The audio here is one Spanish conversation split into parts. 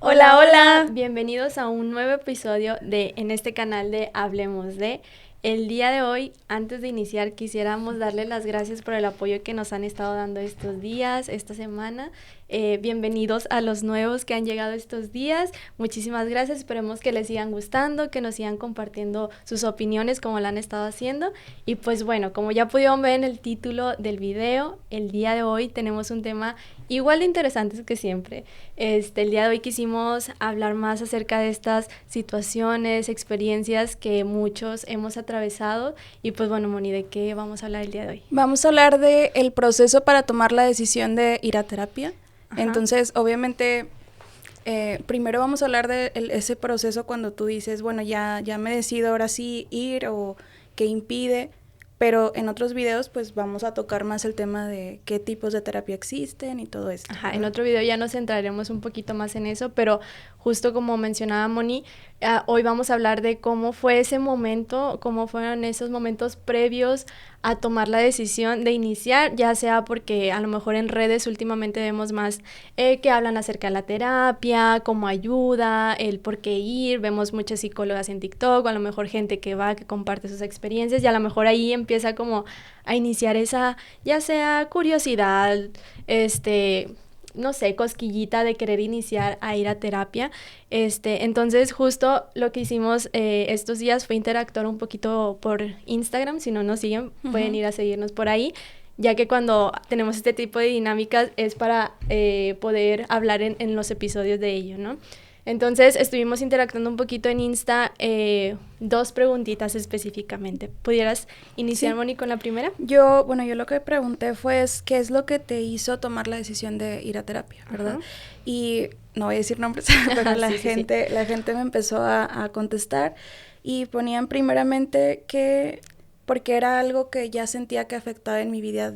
Hola, hola, bienvenidos a un nuevo episodio en este canal de Hablemos de. El día de hoy, antes de iniciar, quisiéramos darle las gracias por el apoyo que nos han estado dando estos días, esta semana. Bienvenidos a los nuevos que han llegado estos días. Muchísimas gracias, esperemos que les sigan gustando, que nos sigan compartiendo sus opiniones como lo han estado haciendo. Y pues bueno, como ya pudieron ver en el título del video, el día de hoy tenemos un tema igual de interesante que siempre. El día de hoy quisimos hablar más acerca de estas situaciones, experiencias que muchos hemos atravesado. Y pues bueno, Moni, ¿de qué vamos a hablar el día de hoy? Vamos a hablar del proceso para tomar la decisión de ir a terapia. Ajá. Entonces, obviamente, primero vamos a hablar de ese proceso cuando tú dices, bueno, ya me decido ahora sí ir o qué impide. Pero en otros videos, pues vamos a tocar más el tema de qué tipos de terapia existen y todo esto. Ajá, en otro video ya nos centraremos un poquito más en eso, pero justo como mencionaba Moni, hoy vamos a hablar de cómo fue ese momento, cómo fueron esos momentos previos a tomar la decisión de iniciar, ya sea porque a lo mejor en redes últimamente vemos más que hablan acerca de la terapia, cómo ayuda, el por qué ir, vemos muchas psicólogas en TikTok, o a lo mejor gente que va, que comparte sus experiencias, y a lo mejor ahí empieza como a iniciar esa, ya sea curiosidad, no sé, cosquillita de querer iniciar a ir a terapia. Entonces justo lo que hicimos estos días fue interactuar un poquito por Instagram. Si no nos siguen, pueden ir a seguirnos por ahí, ya que cuando tenemos este tipo de dinámicas es para poder hablar en los episodios de ello, ¿no? Entonces estuvimos interactuando un poquito en Insta, 2 preguntitas específicamente. ¿Pudieras iniciar, sí, Moni, con la primera? Yo lo que pregunté fue ¿qué es lo que te hizo tomar la decisión de ir a terapia, verdad? Uh-huh. Y no voy a decir nombres, pero la gente me empezó a contestar y ponían primeramente que porque era algo que ya sentía que afectaba en mi vida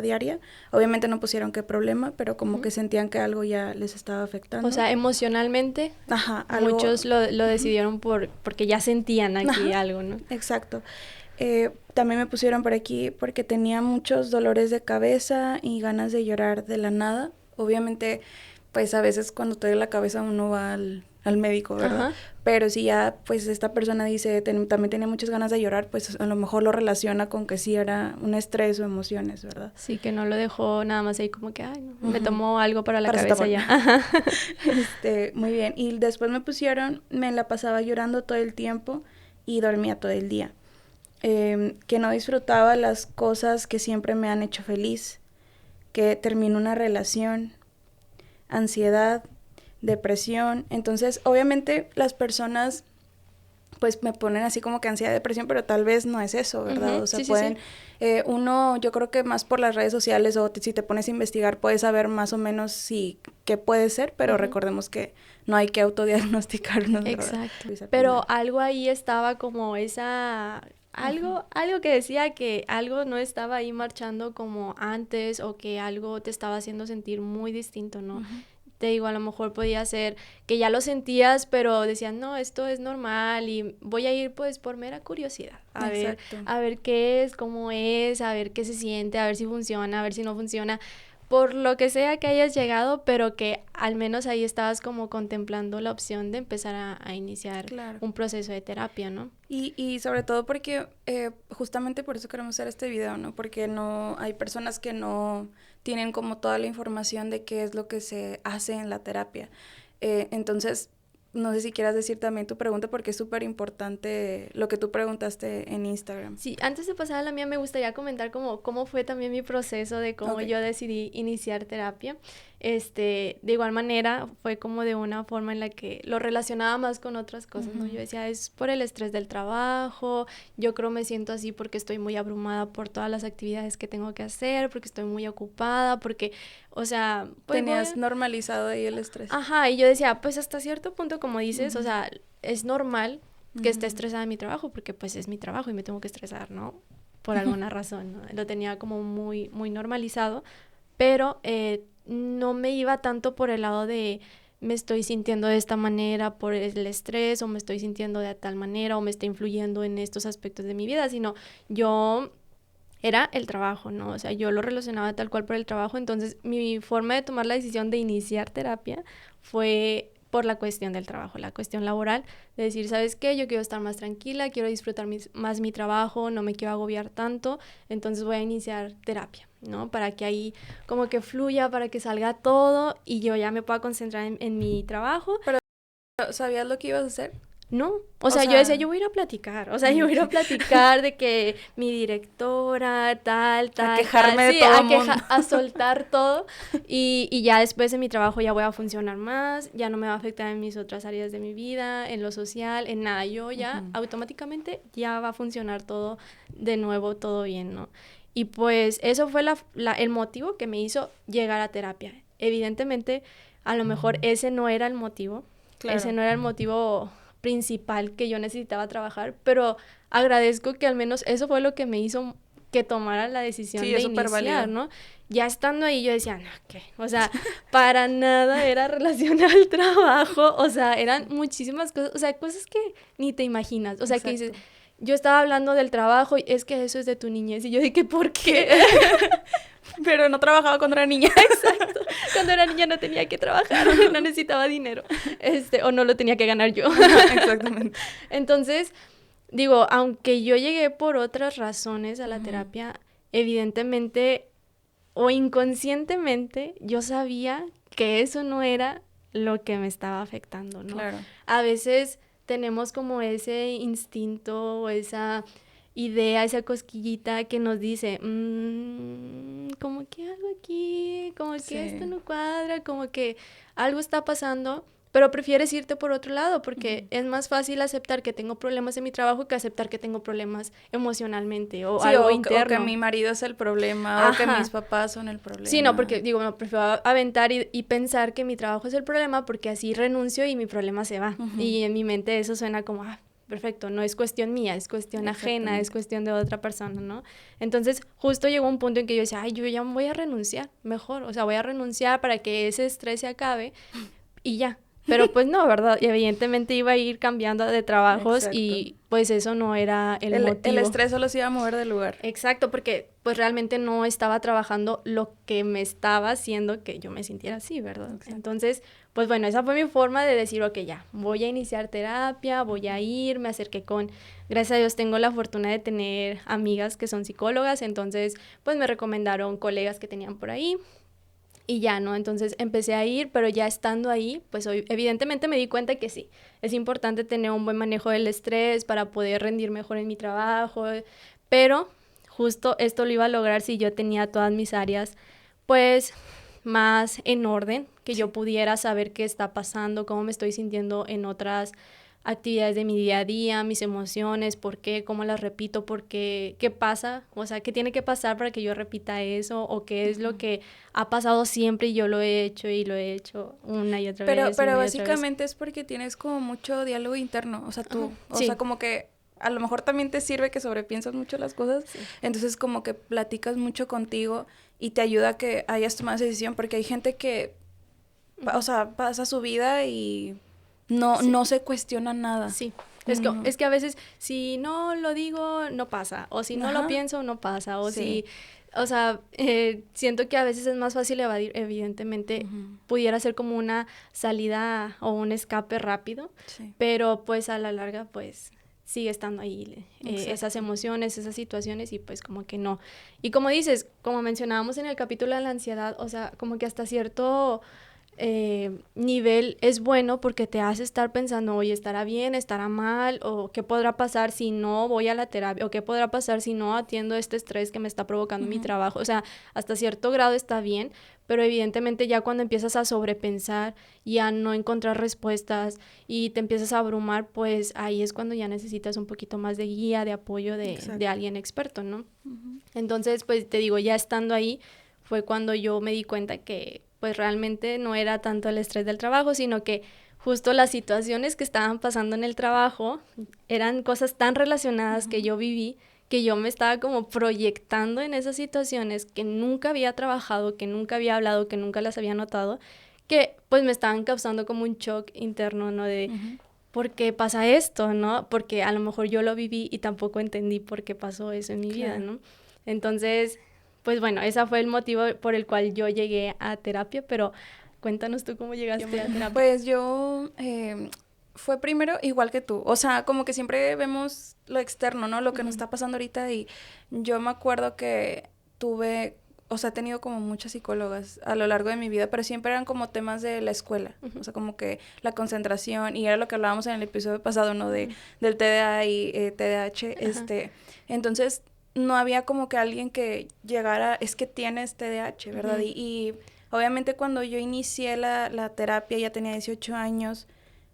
diaria. Obviamente no pusieron qué problema, pero como que sentían que algo ya les estaba afectando. O sea, emocionalmente, algo, muchos lo decidieron porque ya sentían aquí algo, ¿no? Exacto. También me pusieron por aquí porque tenía muchos dolores de cabeza y ganas de llorar de la nada. Obviamente, pues a veces cuando te duele la cabeza uno va al médico, ¿verdad? Ajá. Pero si ya, pues esta persona dice, también tenía muchas ganas de llorar, pues a lo mejor lo relaciona con que sí era un estrés o emociones, ¿verdad? Sí, que no lo dejó nada más ahí como que, ay, no, me tomó algo para la cabeza ya. Ajá. Muy bien. Y después me la pasaba llorando todo el tiempo y dormía todo el día. Que no disfrutaba las cosas que siempre me han hecho feliz, que terminó una relación, ansiedad, depresión. Entonces, obviamente las personas pues me ponen así como que ansiedad, depresión, pero tal vez no es eso, ¿verdad? Uh-huh. O sea, sí, pueden, sí. Uno, yo creo que más por las redes sociales o si te pones a investigar puedes saber más o menos qué puede ser, pero recordemos que no hay que autodiagnosticarnos, ¿verdad? Exacto. Pero algo ahí estaba como algo que decía que algo no estaba ahí marchando como antes o que algo te estaba haciendo sentir muy distinto, ¿no? Te digo, a lo mejor podía ser que ya lo sentías, pero decías, no, esto es normal y voy a ir pues por mera curiosidad, a ver qué es, cómo es, a ver qué se siente, a ver si funciona, a ver si no funciona, por lo que sea que hayas llegado, pero que al menos ahí estabas como contemplando la opción de empezar a iniciar un proceso de terapia, ¿no? Y sobre todo porque justamente por eso queremos hacer este video, ¿no? Porque no hay personas que no tienen como toda la información de qué es lo que se hace en la terapia. Entonces, no sé si quieras decir también tu pregunta porque es súper importante lo que tú preguntaste en Instagram. Sí, antes de pasar a la mía me gustaría comentar cómo fue también mi proceso de cómo yo decidí iniciar terapia. De igual manera fue como de una forma en la que lo relacionaba más con otras cosas, ¿no? Yo decía, es por el estrés del trabajo, yo creo me siento así porque estoy muy abrumada por todas las actividades que tengo que hacer, porque estoy muy ocupada, porque, o sea... Pues tenías normalizado ahí el estrés. Ajá, y yo decía, pues hasta cierto punto, como dices, o sea, es normal que esté estresada en mi trabajo, porque pues es mi trabajo y me tengo que estresar, ¿no? Por alguna razón, ¿no? Lo tenía como muy, muy normalizado, pero no me iba tanto por el lado de me estoy sintiendo de esta manera por el estrés, o me estoy sintiendo de tal manera, o me está influyendo en estos aspectos de mi vida, sino yo... era el trabajo, ¿no? O sea, yo lo relacionaba tal cual por el trabajo, entonces mi forma de tomar la decisión de iniciar terapia fue por la cuestión del trabajo, la cuestión laboral, de decir, ¿sabes qué? Yo quiero estar más tranquila, quiero disfrutar más mi trabajo, no me quiero agobiar tanto, entonces voy a iniciar terapia, ¿no? Para que ahí como que fluya, para que salga todo y yo ya me pueda concentrar en mi trabajo. Pero, ¿sabías lo que ibas a hacer? No, o sea, yo decía, yo voy a ir a platicar, o sea, yo voy a ir a platicar de que mi directora, tal, a quejarme tal, de todo el mundo. a soltar todo, y ya después en mi trabajo ya voy a funcionar más, ya no me va a afectar en mis otras áreas de mi vida, en lo social, en nada, yo ya automáticamente ya va a funcionar todo de nuevo, todo bien, ¿no? Y pues eso fue el motivo que me hizo llegar a terapia. Evidentemente, a lo mejor ese no era el motivo, ese no era el motivo principal que yo necesitaba trabajar, pero agradezco que al menos eso fue lo que me hizo que tomara la decisión de iniciar, ¿no? Ya estando ahí yo decía, no, ¿qué? O sea, para nada era relacionado al trabajo, o sea, eran muchísimas cosas, o sea, cosas que ni te imaginas, o sea, que dices, yo estaba hablando del trabajo y es que eso es de tu niñez, y yo dije, ¿por qué? Pero no trabajaba cuando era niña. Exacto. Cuando era niña no tenía que trabajar, no necesitaba dinero, o no lo tenía que ganar yo. Exactamente. Entonces, digo, aunque yo llegué por otras razones a la terapia, evidentemente o inconscientemente yo sabía que eso no era lo que me estaba afectando, ¿no? Claro. A veces tenemos como ese instinto o esa idea, esa cosquillita que nos dice, como que algo aquí, como que esto no cuadra, como que algo está pasando, pero prefieres irte por otro lado porque es más fácil aceptar que tengo problemas en mi trabajo que aceptar que tengo problemas emocionalmente o algo interno. O que mi marido es el problema, o que mis papás son el problema. Sí, no, porque digo, no, prefiero aventar y pensar que mi trabajo es el problema porque así renuncio y mi problema se va. Y en mi mente eso suena como, perfecto, no es cuestión mía, es cuestión ajena, es cuestión de otra persona, ¿no? Entonces, justo llegó un punto en que yo decía, yo ya voy a renunciar, mejor, o sea, voy a renunciar para que ese estrés se acabe y ya. Pero pues no, ¿verdad? Y evidentemente iba a ir cambiando de trabajos y pues eso no era el motivo. El estrés solo se iba a mover del lugar. Exacto, porque pues realmente no estaba trabajando lo que me estaba haciendo que yo me sintiera así, ¿verdad? Exacto. Entonces, pues bueno, esa fue mi forma de decir, ok, ya, voy a iniciar terapia, voy a ir, me acerqué gracias a Dios tengo la fortuna de tener amigas que son psicólogas, entonces pues me recomendaron colegas que tenían por ahí. Y ya, ¿no? Entonces empecé a ir, pero ya estando ahí, pues hoy, evidentemente me di cuenta que sí, es importante tener un buen manejo del estrés para poder rendir mejor en mi trabajo, pero justo esto lo iba a lograr si yo tenía todas mis áreas, pues, más en orden, que yo pudiera saber qué está pasando, cómo me estoy sintiendo en otras actividades de mi día a día, mis emociones, por qué, cómo las repito, por qué, qué pasa, o sea, qué tiene que pasar para que yo repita eso, o qué es lo que ha pasado siempre y yo lo he hecho una y otra vez. Pero básicamente es porque tienes como mucho diálogo interno, o sea, tú, o sea, como que a lo mejor también te sirve que sobrepiensas mucho las cosas, entonces como que platicas mucho contigo y te ayuda a que hayas tomado esa decisión, porque hay gente que, o sea, pasa su vida y no se cuestiona nada. Sí, es que a veces si no lo digo, no pasa, o si no lo pienso, no pasa, o si, o sea, siento que a veces es más fácil evadir, evidentemente, pudiera ser como una salida o un escape rápido, pero pues a la larga, pues sigue estando ahí esas emociones, esas situaciones y pues como que no. Y como dices, como mencionábamos en el capítulo de la ansiedad, o sea, como que hasta cierto nivel es bueno porque te hace estar pensando, oye, ¿estará bien, estará mal? ¿O qué podrá pasar si no voy a la terapia? ¿O qué podrá pasar si no atiendo este estrés que me está provocando mi trabajo? O sea, hasta cierto grado está bien, pero evidentemente ya cuando empiezas a sobrepensar y a no encontrar respuestas y te empiezas a abrumar, pues ahí es cuando ya necesitas un poquito más de guía, de apoyo de alguien experto, ¿no? Entonces, pues te digo, ya estando ahí fue cuando yo me di cuenta que pues realmente no era tanto el estrés del trabajo, sino que justo las situaciones que estaban pasando en el trabajo eran cosas tan relacionadas que yo viví, que yo me estaba como proyectando en esas situaciones que nunca había trabajado, que nunca había hablado, que nunca las había notado, que pues me estaban causando como un shock interno, ¿no? De ¿por qué pasa esto, no? Porque a lo mejor yo lo viví y tampoco entendí por qué pasó eso en mi vida, ¿no? Entonces, pues bueno, ese fue el motivo por el cual yo llegué a terapia, pero Cuéntanos tú cómo llegaste a terapia. Pues yo fue primero igual que tú, o sea, como que siempre vemos lo externo, ¿no? Lo que nos está pasando ahorita y yo me acuerdo que tuve, o sea, he tenido como muchas psicólogas a lo largo de mi vida, pero siempre eran como temas de la escuela, o sea, como que la concentración y era lo que hablábamos en el episodio pasado, ¿no? Del TDA y TDAH, entonces no había como que alguien que llegara, es que tienes TDAH, ¿verdad? Y obviamente cuando yo inicié la terapia, ya tenía 18 años,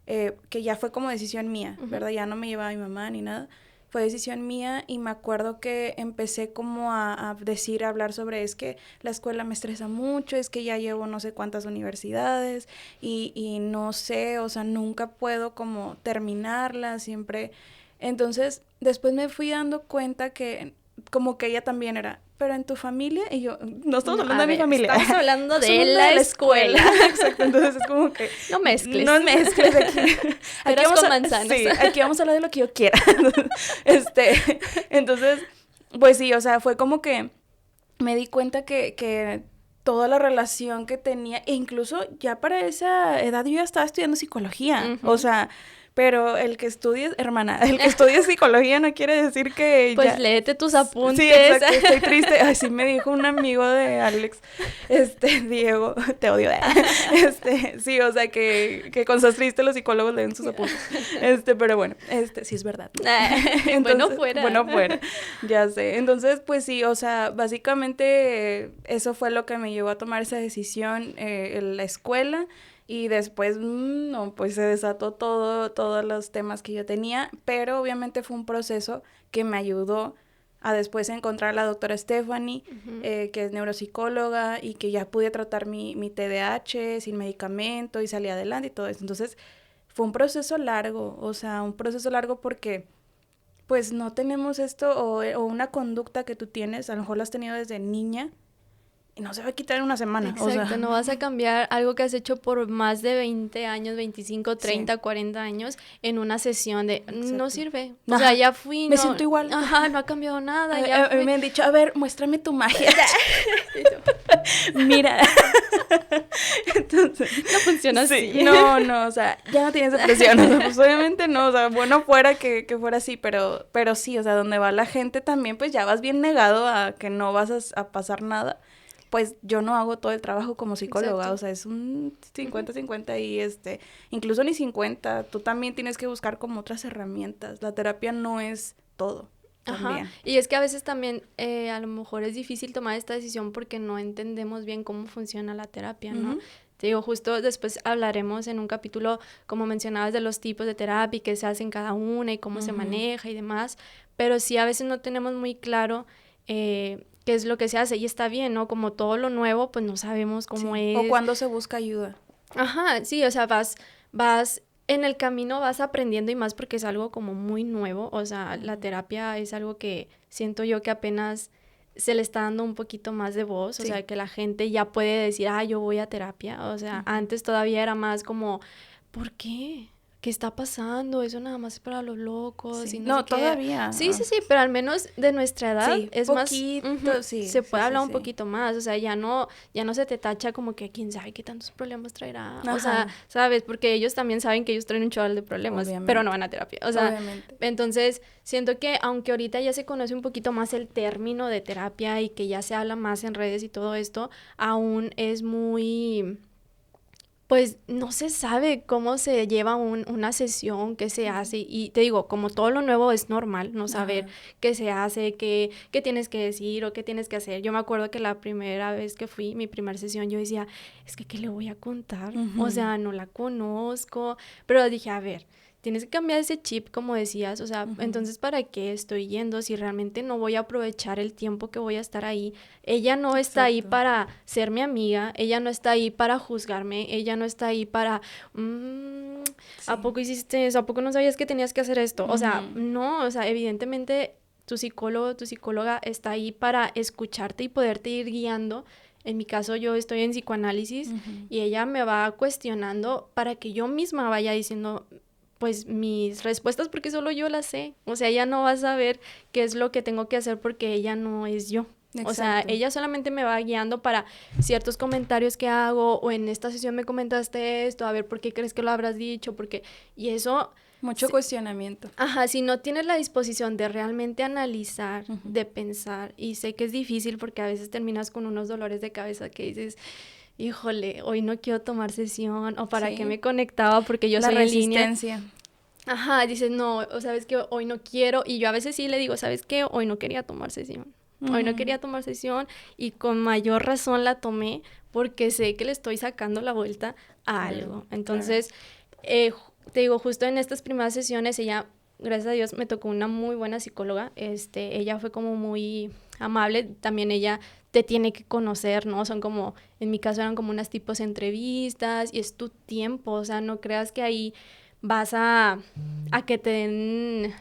que ya fue como decisión mía, ¿verdad? Ya no me llevaba mi mamá ni nada. Fue decisión mía y me acuerdo que empecé como a decir, a hablar sobre es que la escuela me estresa mucho, es que ya llevo no sé cuántas universidades y no sé, o sea, nunca puedo como terminarla, siempre. Entonces, después me fui dando cuenta que como que ella también era, pero en tu familia, y yo, no estamos hablando de mi familia. Estamos hablando de la escuela. Exacto, entonces es como que... No mezcles. No mezcles aquí. Aquí vamos con manzanas. Sí, aquí vamos a hablar de lo que yo quiera. Entonces, pues sí, o sea, fue como que me di cuenta que toda la relación que tenía, e incluso ya para esa edad yo ya estaba estudiando psicología, o sea... Pero el que estudies, hermana, el que estudies psicología no quiere decir que pues ya... léete tus apuntes. Sí, exacto, estoy triste. Así me dijo un amigo de Alex, Diego, te odio. Sí, o sea, que cuando estás triste los psicólogos leen sus apuntes. Pero bueno, sí es verdad. Entonces, bueno fuera, ya sé. Entonces, pues sí, o sea, básicamente eso fue lo que me llevó a tomar esa decisión en la escuela. Y después, no, pues se desató todos los temas que yo tenía, pero obviamente fue un proceso que me ayudó a después encontrar a la doctora Stephanie, que es neuropsicóloga y que ya pude tratar mi TDAH sin medicamento y salí adelante y todo eso. Entonces, fue un proceso largo, o sea, un proceso largo porque pues no tenemos esto o una conducta que tú tienes, a lo mejor la has tenido desde niña, y no se va a quitar en una semana. Exacto, o sea, no vas a cambiar algo que has hecho por más de 20 años, 25, 30, sí. 40 años en una sesión de... Exacto. No sirve. O sea, ya fui... Me siento igual. Ajá, no ha cambiado nada. Ya me han dicho, a ver, muéstrame tu magia. Mira. Entonces... No funciona así. No, o sea, ya no tienes depresión. O sea, pues obviamente no, o sea, bueno fuera que fuera así, pero sí, o sea, donde va la gente también, pues ya vas bien negado a que no vas a pasar nada. Pues yo no hago todo el trabajo como psicóloga, exacto. O sea, es un 50-50 y incluso ni 50, tú también tienes que buscar como otras herramientas, la terapia no es todo. También. Ajá, y es que a veces también a lo mejor es difícil tomar esta decisión porque no entendemos bien cómo funciona la terapia, ¿no? Te digo, justo después hablaremos en un capítulo, como mencionabas, de los tipos de terapia y qué se hacen cada una y cómo se maneja y demás, pero sí a veces no tenemos muy claro qué es lo que se hace y está bien, ¿no? Como todo lo nuevo, pues no sabemos cómo es. O cuándo se busca ayuda. Ajá, sí, o sea, vas en el camino, vas aprendiendo y más porque es algo como muy nuevo, o sea, la terapia es algo que siento yo que apenas se le está dando un poquito más de voz, o sea, que la gente ya puede decir, yo voy a terapia, o sea, antes todavía era más como, ¿por qué? ¿Qué está pasando? Eso nada más es para los locos. Sí. Y no todavía. Sí, pero al menos de nuestra edad es poquito, más... se puede hablar un poquito más, o sea, ya no se te tacha como que quién sabe qué tantos problemas traerá. Ajá. O sea, ¿sabes? Porque ellos también saben que ellos traen un chaval de problemas, obviamente. Pero no van a terapia. O sea, obviamente. Entonces, siento que aunque ahorita ya se conoce un poquito más el término de terapia y que ya se habla más en redes y todo esto, aún es muy... pues no se sabe cómo se lleva una sesión, qué se hace, y te digo, como todo lo nuevo es normal no saber qué se hace, qué tienes que decir o qué tienes que hacer. Yo me acuerdo que la primera vez que fui, mi primera sesión, yo decía, es que ¿qué le voy a contar? O sea, no la conozco, pero dije, a ver, tienes que cambiar ese chip, como decías, o sea, entonces, ¿para qué estoy yendo si realmente no voy a aprovechar el tiempo que voy a estar ahí? Ella no está ahí para ser mi amiga, ella no está ahí para juzgarme, ella no está ahí para, ¿a poco hiciste eso? ¿A poco no sabías que tenías que hacer esto? O sea, no, o sea, evidentemente tu psicólogo, tu psicóloga está ahí para escucharte y poderte ir guiando. En mi caso, yo estoy en psicoanálisis y ella me va cuestionando para que yo misma vaya diciendo... pues mis respuestas porque solo yo las sé, o sea, ella no va a saber qué es lo que tengo que hacer porque ella no es yo, O sea, Exacto. ella solamente me va guiando para ciertos comentarios que hago, o en esta sesión me comentaste esto, a ver, ¿por qué crees que lo habrás dicho? Porque, y eso, Mucho cuestionamiento. ajá, si no tienes la disposición de realmente analizar, Ujú. de pensar, y sé que es difícil porque a veces terminas con unos dolores de cabeza que dices, híjole, hoy no quiero tomar sesión, o para qué Sí. me conectaba porque yo La soy en línea. resistencia. Ajá, dices, no, o sabes que hoy no quiero, y yo a veces sí le digo, ¿sabes qué? Hoy no quería tomar sesión. Hoy no Ujú. quería tomar sesión y con mayor razón la tomé porque sé que le estoy sacando la vuelta a Claro, algo. claro. Entonces, te digo, justo en estas primeras sesiones ella, gracias a Dios, me tocó una muy buena psicóloga. Ella fue como muy amable. También ella te tiene que conocer, ¿no? Son como, en mi caso eran como unas tipos entrevistas y es tu tiempo, o sea, no creas que ahí vas a que te den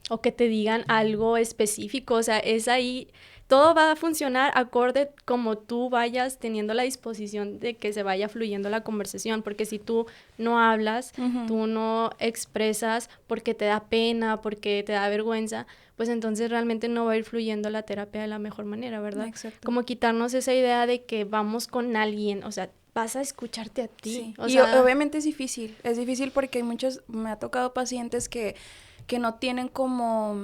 o que te digan algo específico, o sea, es ahí, todo va a funcionar acorde como tú vayas teniendo la disposición de que se vaya fluyendo la conversación, porque si tú no hablas, Ujú. tú no expresas porque te da pena, porque te da vergüenza, pues entonces realmente no va a ir fluyendo la terapia de la mejor manera, ¿verdad? Exacto. Como quitarnos esa idea de que vamos con alguien, o sea, vas a escucharte a ti, Sí, o y sea, obviamente es difícil porque hay muchos, me ha tocado pacientes que no tienen como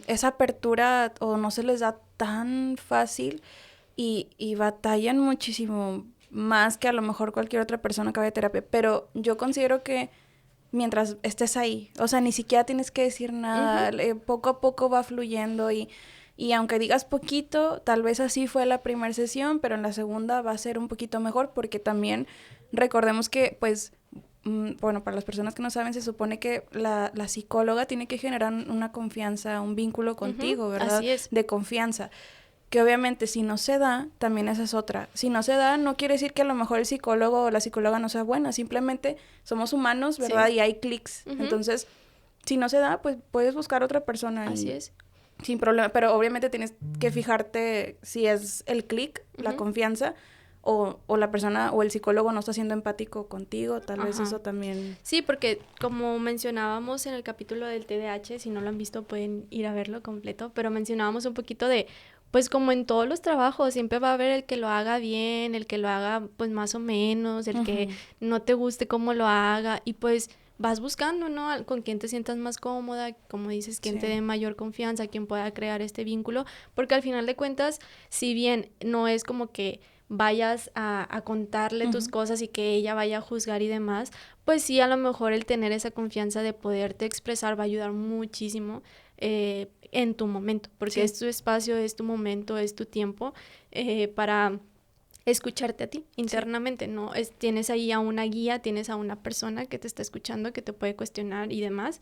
esa apertura o no se les da tan fácil y batallan muchísimo más que a lo mejor cualquier otra persona que vaya a terapia, pero yo considero que mientras estés ahí, o sea, ni siquiera tienes que decir nada, poco a poco va fluyendo y aunque digas poquito, tal vez así fue la primera sesión, pero en la segunda va a ser un poquito mejor porque también recordemos que, pues, bueno, para las personas que no saben, se supone que la psicóloga tiene que generar una confianza, un vínculo contigo, ¿verdad? así es. De confianza. Que obviamente si no se da, también esa es otra. Si no se da, no quiere decir que a lo mejor el psicólogo o la psicóloga no sea buena, simplemente somos humanos, ¿verdad? Sí. Y hay clics. Ujú. Entonces, si no se da, pues puedes buscar otra persona Así y es. sin problema. Pero obviamente tienes que fijarte si es el clic, la Ujú. confianza, o la persona o el psicólogo no está siendo empático contigo. Tal vez Ajá. eso también. Sí, porque como mencionábamos en el capítulo del TDAH, si no lo han visto pueden ir a verlo completo, pero mencionábamos un poquito de, pues como en todos los trabajos, siempre va a haber el que lo haga bien, el que lo haga pues más o menos, el que Ujú. no te guste cómo lo haga y pues vas buscando, ¿no? Con quien te sientas más cómoda, como dices, quien te Sí. dé mayor confianza, quien pueda crear este vínculo, porque al final de cuentas, si bien no es como que vayas a contarle tus Ujú. cosas y que ella vaya a juzgar y demás, pues sí, a lo mejor el tener esa confianza de poderte expresar va a ayudar muchísimo en tu momento, porque Sí. es tu espacio, es tu momento, es tu tiempo para escucharte a ti internamente, ¿no? Tienes ahí a una guía, tienes a una persona que te está escuchando, que te puede cuestionar y demás,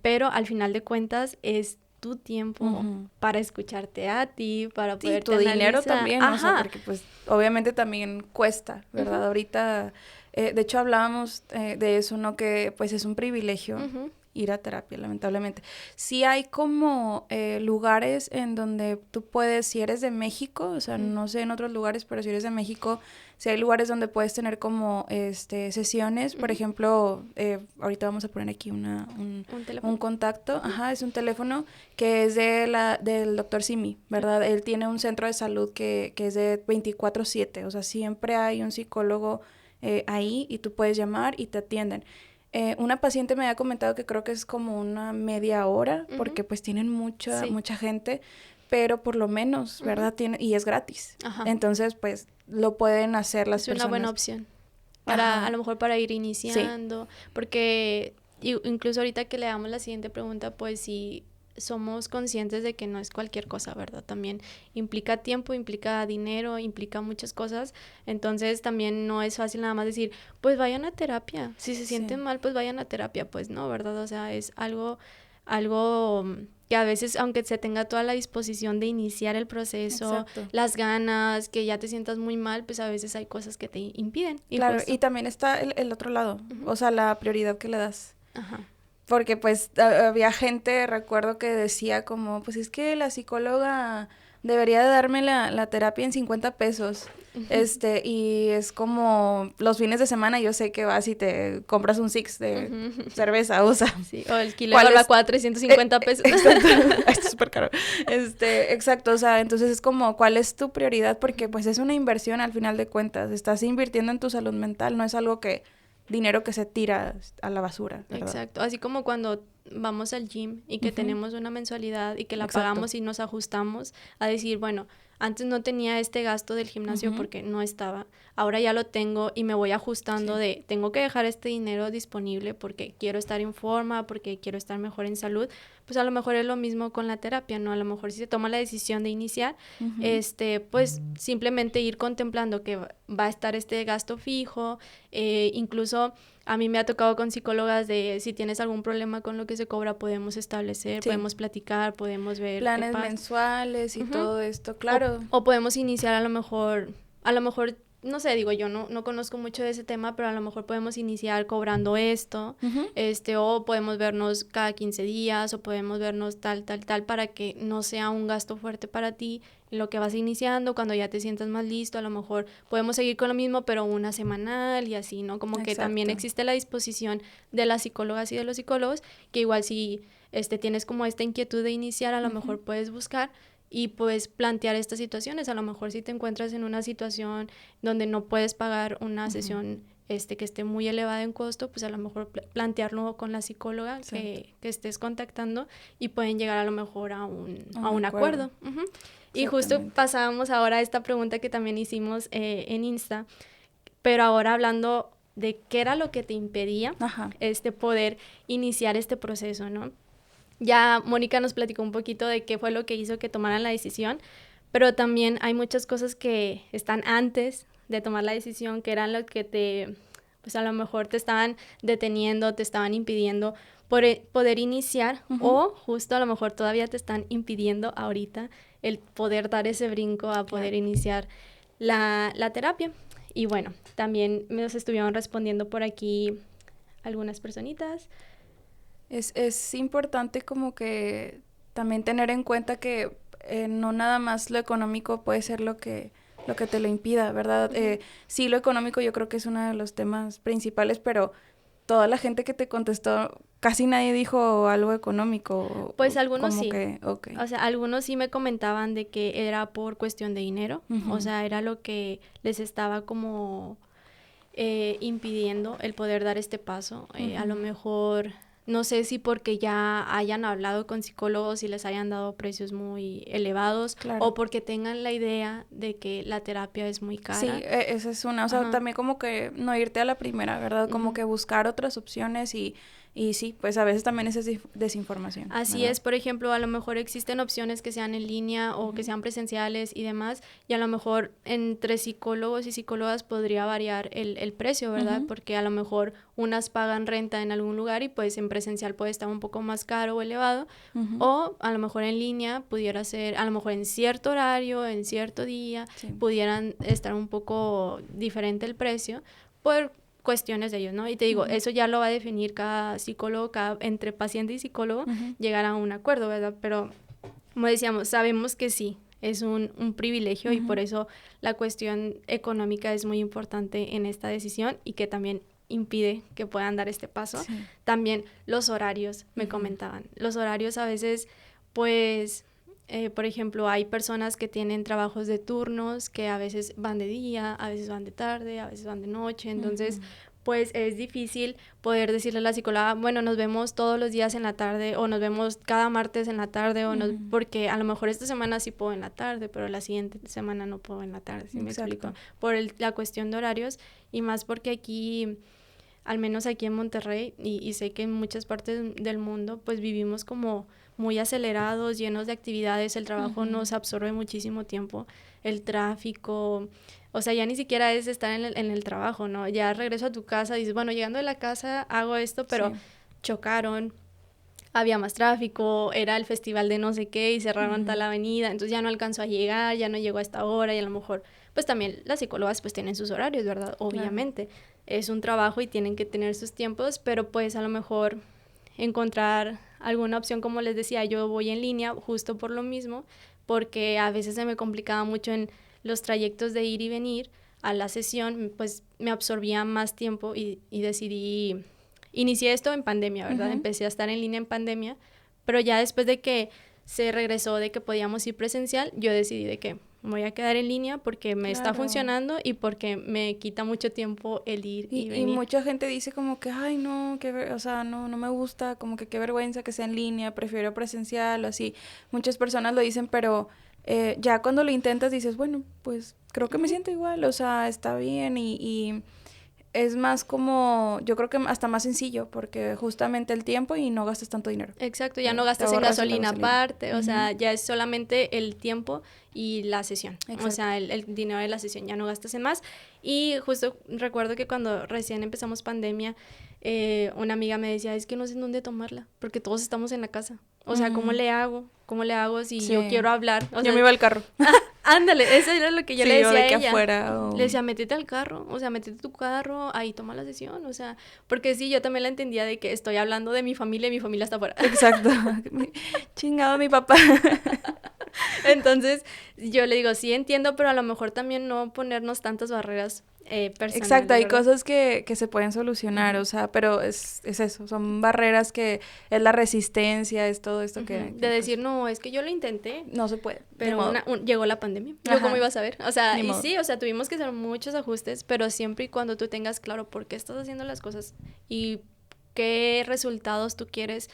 pero al final de cuentas es tu tiempo Ujú. para escucharte a ti, para Sí, poderte tu dinero analizar. también, o sea, Ajá. porque pues obviamente también cuesta, ¿verdad? Ujú, Ahorita, de hecho hablábamos de eso, ¿no? Que pues es un privilegio ujú, ir a terapia, lamentablemente. Sí hay como lugares en donde tú puedes, si eres de México, o sea, ujú. no sé en otros lugares, pero si eres de México, si hay lugares donde puedes tener como sesiones, por Ujú. ejemplo, ahorita vamos a poner aquí Un un teléfono. contacto, ajá, es un teléfono que es del doctor Simi, ¿verdad? Él tiene un centro de salud que es de 24/7, o sea, siempre hay un psicólogo ahí y tú puedes llamar y te atienden. Una paciente me había comentado que creo que es como una media hora, Ujú. porque pues tienen Sí. mucha gente, pero por lo menos, Ujú. ¿verdad? Y es gratis. Ajá. Entonces, pues lo pueden hacer las Es una buena personas. opción. A Ajá, lo mejor para ir sí. iniciando, porque incluso ahorita que le damos la siguiente pregunta, pues sí somos conscientes de que no es cualquier cosa, ¿verdad? También implica tiempo, implica dinero, implica muchas cosas, entonces también no es fácil nada más decir, pues vayan a terapia, si se Sí. sienten mal, pues vayan a terapia, pues no, ¿verdad? O sea, es algo que a veces, aunque se tenga toda la disposición de iniciar el proceso, Exacto. las ganas, que ya te sientas muy mal, pues a veces hay cosas que te impiden. Y Claro, y justo. también está el otro lado, Ujú. o sea, la prioridad que le das. Ajá. Porque pues había gente, recuerdo que decía como, pues es que la psicóloga debería de darme la terapia en 50 pesos. Y es como los fines de semana yo sé que vas y te compras un six de cerveza, o sea. Sí, o el kilo de barbacoa, 350 pesos. Exacto, esto es súper caro. Exacto, o sea, entonces es como, ¿cuál es tu prioridad? Porque pues es una inversión al final de cuentas, estás invirtiendo en tu salud mental, no es algo dinero que se tira a la basura, ¿verdad? Exacto, así como cuando vamos al gym y que tenemos una mensualidad y que la pagamos y nos ajustamos a decir, bueno, antes no tenía este gasto del gimnasio porque no estaba, ahora ya lo tengo y me voy ajustando de, tengo que dejar este dinero disponible porque quiero estar en forma, porque quiero estar mejor en salud, pues a lo mejor es lo mismo con la terapia, ¿no? A lo mejor si se toma la decisión de iniciar, pues simplemente ir contemplando que va a estar este gasto fijo, incluso a mí me ha tocado con psicólogas de si tienes algún problema con lo que se cobra, podemos establecer, podemos platicar, podemos ver planes qué pasa. Mensuales y todo esto, claro. O podemos iniciar a lo mejor, no sé, digo, yo no conozco mucho de ese tema, pero a lo mejor podemos iniciar cobrando esto, o podemos vernos cada 15 días, o podemos vernos tal, para que no sea un gasto fuerte para ti en lo que vas iniciando, cuando ya te sientas más listo, a lo mejor podemos seguir con lo mismo, pero una semanal y así, ¿no? Como que también existe la disposición de las psicólogas y de los psicólogos, que igual si tienes como esta inquietud de iniciar, a lo mejor puedes buscar y pues plantear estas situaciones. A lo mejor si te encuentras en una situación donde no puedes pagar una sesión que esté muy elevada en costo, pues a lo mejor plantearlo con la psicóloga que estés contactando y pueden llegar a lo mejor a un acuerdo. Y justo pasábamos ahora a esta pregunta que también hicimos en Insta, pero ahora hablando de qué era lo que te impedía poder iniciar este proceso, ¿no? Ya Mónica nos platicó un poquito de qué fue lo que hizo que tomaran la decisión, pero también hay muchas cosas que están antes de tomar la decisión, que eran lo que pues a lo mejor te estaban deteniendo, te estaban impidiendo poder iniciar, o justo a lo mejor todavía te están impidiendo ahorita el poder dar ese brinco a poder iniciar la terapia. Y bueno, también nos estuvieron respondiendo por aquí algunas personitas. Es importante como que también tener en cuenta que no nada más lo económico puede ser lo que te lo impida, ¿verdad? Sí, lo económico yo creo que es uno de los temas principales, pero toda la gente que te contestó, casi nadie dijo algo económico. Pues algunos sí. Okay. O sea, algunos sí me comentaban de que era por cuestión de dinero. O sea, era lo que les estaba como impidiendo el poder dar este paso. A lo mejor, no sé si porque ya hayan hablado con psicólogos y les hayan dado precios muy elevados, o porque tengan la idea de que la terapia es muy cara. Sí, esa es una, o sea, también como que no irte a la primera, ¿verdad? Como que buscar otras opciones y sí, pues a veces también es desinformación. Así ¿verdad? es, por ejemplo, a lo mejor existen opciones que sean en línea o que sean presenciales y demás, y a lo mejor entre psicólogos y psicólogas podría variar el precio, ¿verdad? Porque a lo mejor unas pagan renta en algún lugar y pues en presencial puede estar un poco más caro o elevado, o a lo mejor en línea pudiera ser, a lo mejor en cierto horario, en cierto día, pudieran estar un poco diferente el precio por cuestiones de ellos, ¿no? Y te digo, eso ya lo va a definir cada psicólogo, entre paciente y psicólogo, llegar a un acuerdo, ¿verdad? Pero, como decíamos, sabemos que sí, es un privilegio y por eso la cuestión económica es muy importante en esta decisión y que también impide que puedan dar este paso. También los horarios, me comentaban. Los horarios a veces, pues, por ejemplo, hay personas que tienen trabajos de turnos que a veces van de día, a veces van de tarde, a veces van de noche, entonces pues es difícil poder decirle a la psicóloga, bueno, nos vemos todos los días en la tarde o nos vemos cada martes en la tarde o porque a lo mejor esta semana sí puedo en la tarde, pero la siguiente semana no puedo en la tarde, ¿sí me explico? Por la cuestión de horarios y más porque aquí, al menos aquí en Monterrey y sé que en muchas partes del mundo pues vivimos como muy acelerados, llenos de actividades, el trabajo nos absorbe muchísimo tiempo, el tráfico, o sea, ya ni siquiera es estar en el trabajo, ¿no? Ya regreso a tu casa, dices, bueno, llegando de la casa hago esto, pero chocaron, había más tráfico, era el festival de no sé qué y cerraron tal avenida, entonces ya no alcanzó a llegar, ya no llegó a esta hora y a lo mejor, pues también las psicólogas pues tienen sus horarios, ¿verdad? Obviamente, es un trabajo y tienen que tener sus tiempos, pero pues a lo mejor encontrar alguna opción, como les decía, yo voy en línea justo por lo mismo, porque a veces se me complicaba mucho en los trayectos de ir y venir a la sesión, pues me absorbía más tiempo y decidí, inicié esto en pandemia, ¿verdad? Empecé a estar en línea en pandemia, pero ya después de que se regresó de que podíamos ir presencial, yo decidí de que me voy a quedar en línea porque me está funcionando y porque me quita mucho tiempo el ir y venir. Y mucha gente dice como que, ay, no, o sea, no me gusta, como que qué vergüenza que sea en línea, prefiero presencial o así. Muchas personas lo dicen, pero ya cuando lo intentas dices, bueno, pues creo que me siento igual, o sea, está bien y es más como, yo creo que hasta más sencillo, porque justamente el tiempo y no gastas tanto dinero. Exacto, ya no gastas en gasolina aparte, o sea, ya es solamente el tiempo y la sesión. Exacto. O sea, el dinero de la sesión, ya no gastas en más. Y justo recuerdo que cuando recién empezamos pandemia, una amiga me decía, es que no sé en dónde tomarla, porque todos estamos en la casa. O sea, ¿cómo le hago? ¿Cómo le hago si yo quiero hablar? O sea, yo me iba al carro. Ándale, eso era lo que yo le decía a ella. Afuera, Le decía, métete al carro, o sea, métete tu carro, ahí toma la sesión, o sea, porque sí, yo también la entendía de que estoy hablando de mi familia y mi familia está afuera. Exacto. Chingado mi papá. Entonces, yo le digo, sí entiendo, pero a lo mejor también no ponernos tantas barreras personales. Exacto, hay cosas que se pueden solucionar, o sea, pero es eso, son barreras que es la resistencia, es todo esto que... De decir, no, es que yo lo intenté. No se puede. Pero llegó la pandemia. ¿Yo cómo iba a saber? O sea, y sí, o sea, tuvimos que hacer muchos ajustes, pero siempre y cuando tú tengas claro por qué estás haciendo las cosas y qué resultados tú quieres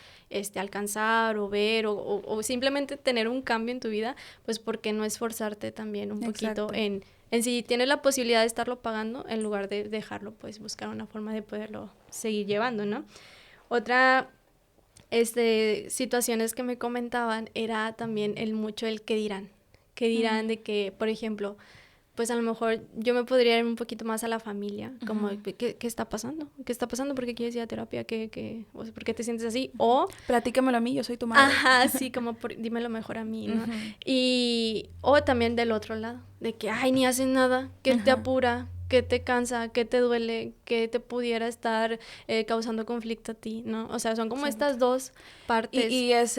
alcanzar o ver o simplemente tener un cambio en tu vida, pues ¿por qué no esforzarte también un poquito en si tienes la posibilidad de estarlo pagando, en lugar de dejarlo, pues buscar una forma de poderlo seguir llevando, ¿no? Otra situaciones que me comentaban era también el qué dirán de que, por ejemplo, pues a lo mejor yo me podría ir un poquito más a la familia, como, ¿qué está pasando? ¿Qué está pasando? ¿Por qué quieres ir a terapia? O sea, ¿por qué te sientes así? O... platícamelo a mí, yo soy tu madre. Ajá, sí, como dímelo mejor a mí, ¿no? O también del otro lado, de que, ay, ni haces nada, que te apura, que te cansa, que te duele, que te pudiera estar causando conflicto a ti, ¿no? O sea, son como estas dos partes. Y es